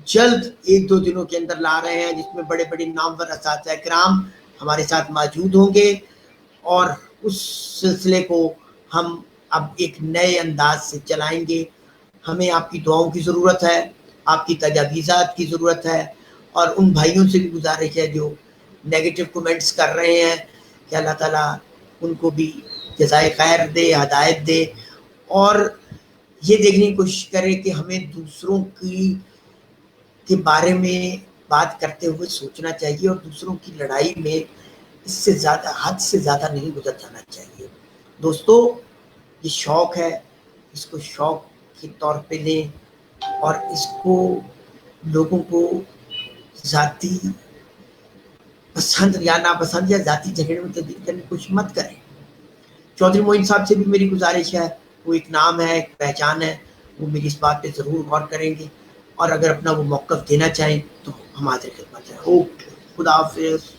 جلد 1-2 دنوں کے اندر لا رہے ہیں، جس میں بڑے بڑے نامور اساتذہ کرام ہمارے ساتھ موجود ہوں گے اور اس سلسلے کو ہم اب ایک نئے انداز سے چلائیں گے. ہمیں آپ کی دعاؤں کی ضرورت ہے، آپ کی تجاویزات کی ضرورت ہے اور ان بھائیوں سے بھی گزارش ہے جو نیگیٹو کومنٹس کر رہے ہیں کہ اللہ تعالیٰ ان کو بھی جزائے خیر دے، ہدایت دے اور یہ دیکھنے کی کوشش کرے کہ ہمیں دوسروں کے بارے میں بات کرتے ہوئے سوچنا چاہیے اور دوسروں کی لڑائی میں اس سے زیادہ حد سے زیادہ نہیں گزر جانا چاہیے. دوستو یہ شوق ہے، اس کو شوق کے طور پہ لیں اور اس کو لوگوں کو ذاتی پسند یا ناپسند یا ذاتی جھگڑے میں تبدیل کرنے کی کوشش مت کریں. چودھری معین صاحب سے بھی میری گزارش ہے، وہ ایک نام ہے، ایک پہچان ہے، وہ میری اس بات پہ ضرور غور کریں گے اور اگر اپنا وہ موقف دینا چاہیں تو ہم حاضر خدمت ہیں. اوکے، خدا حافظ.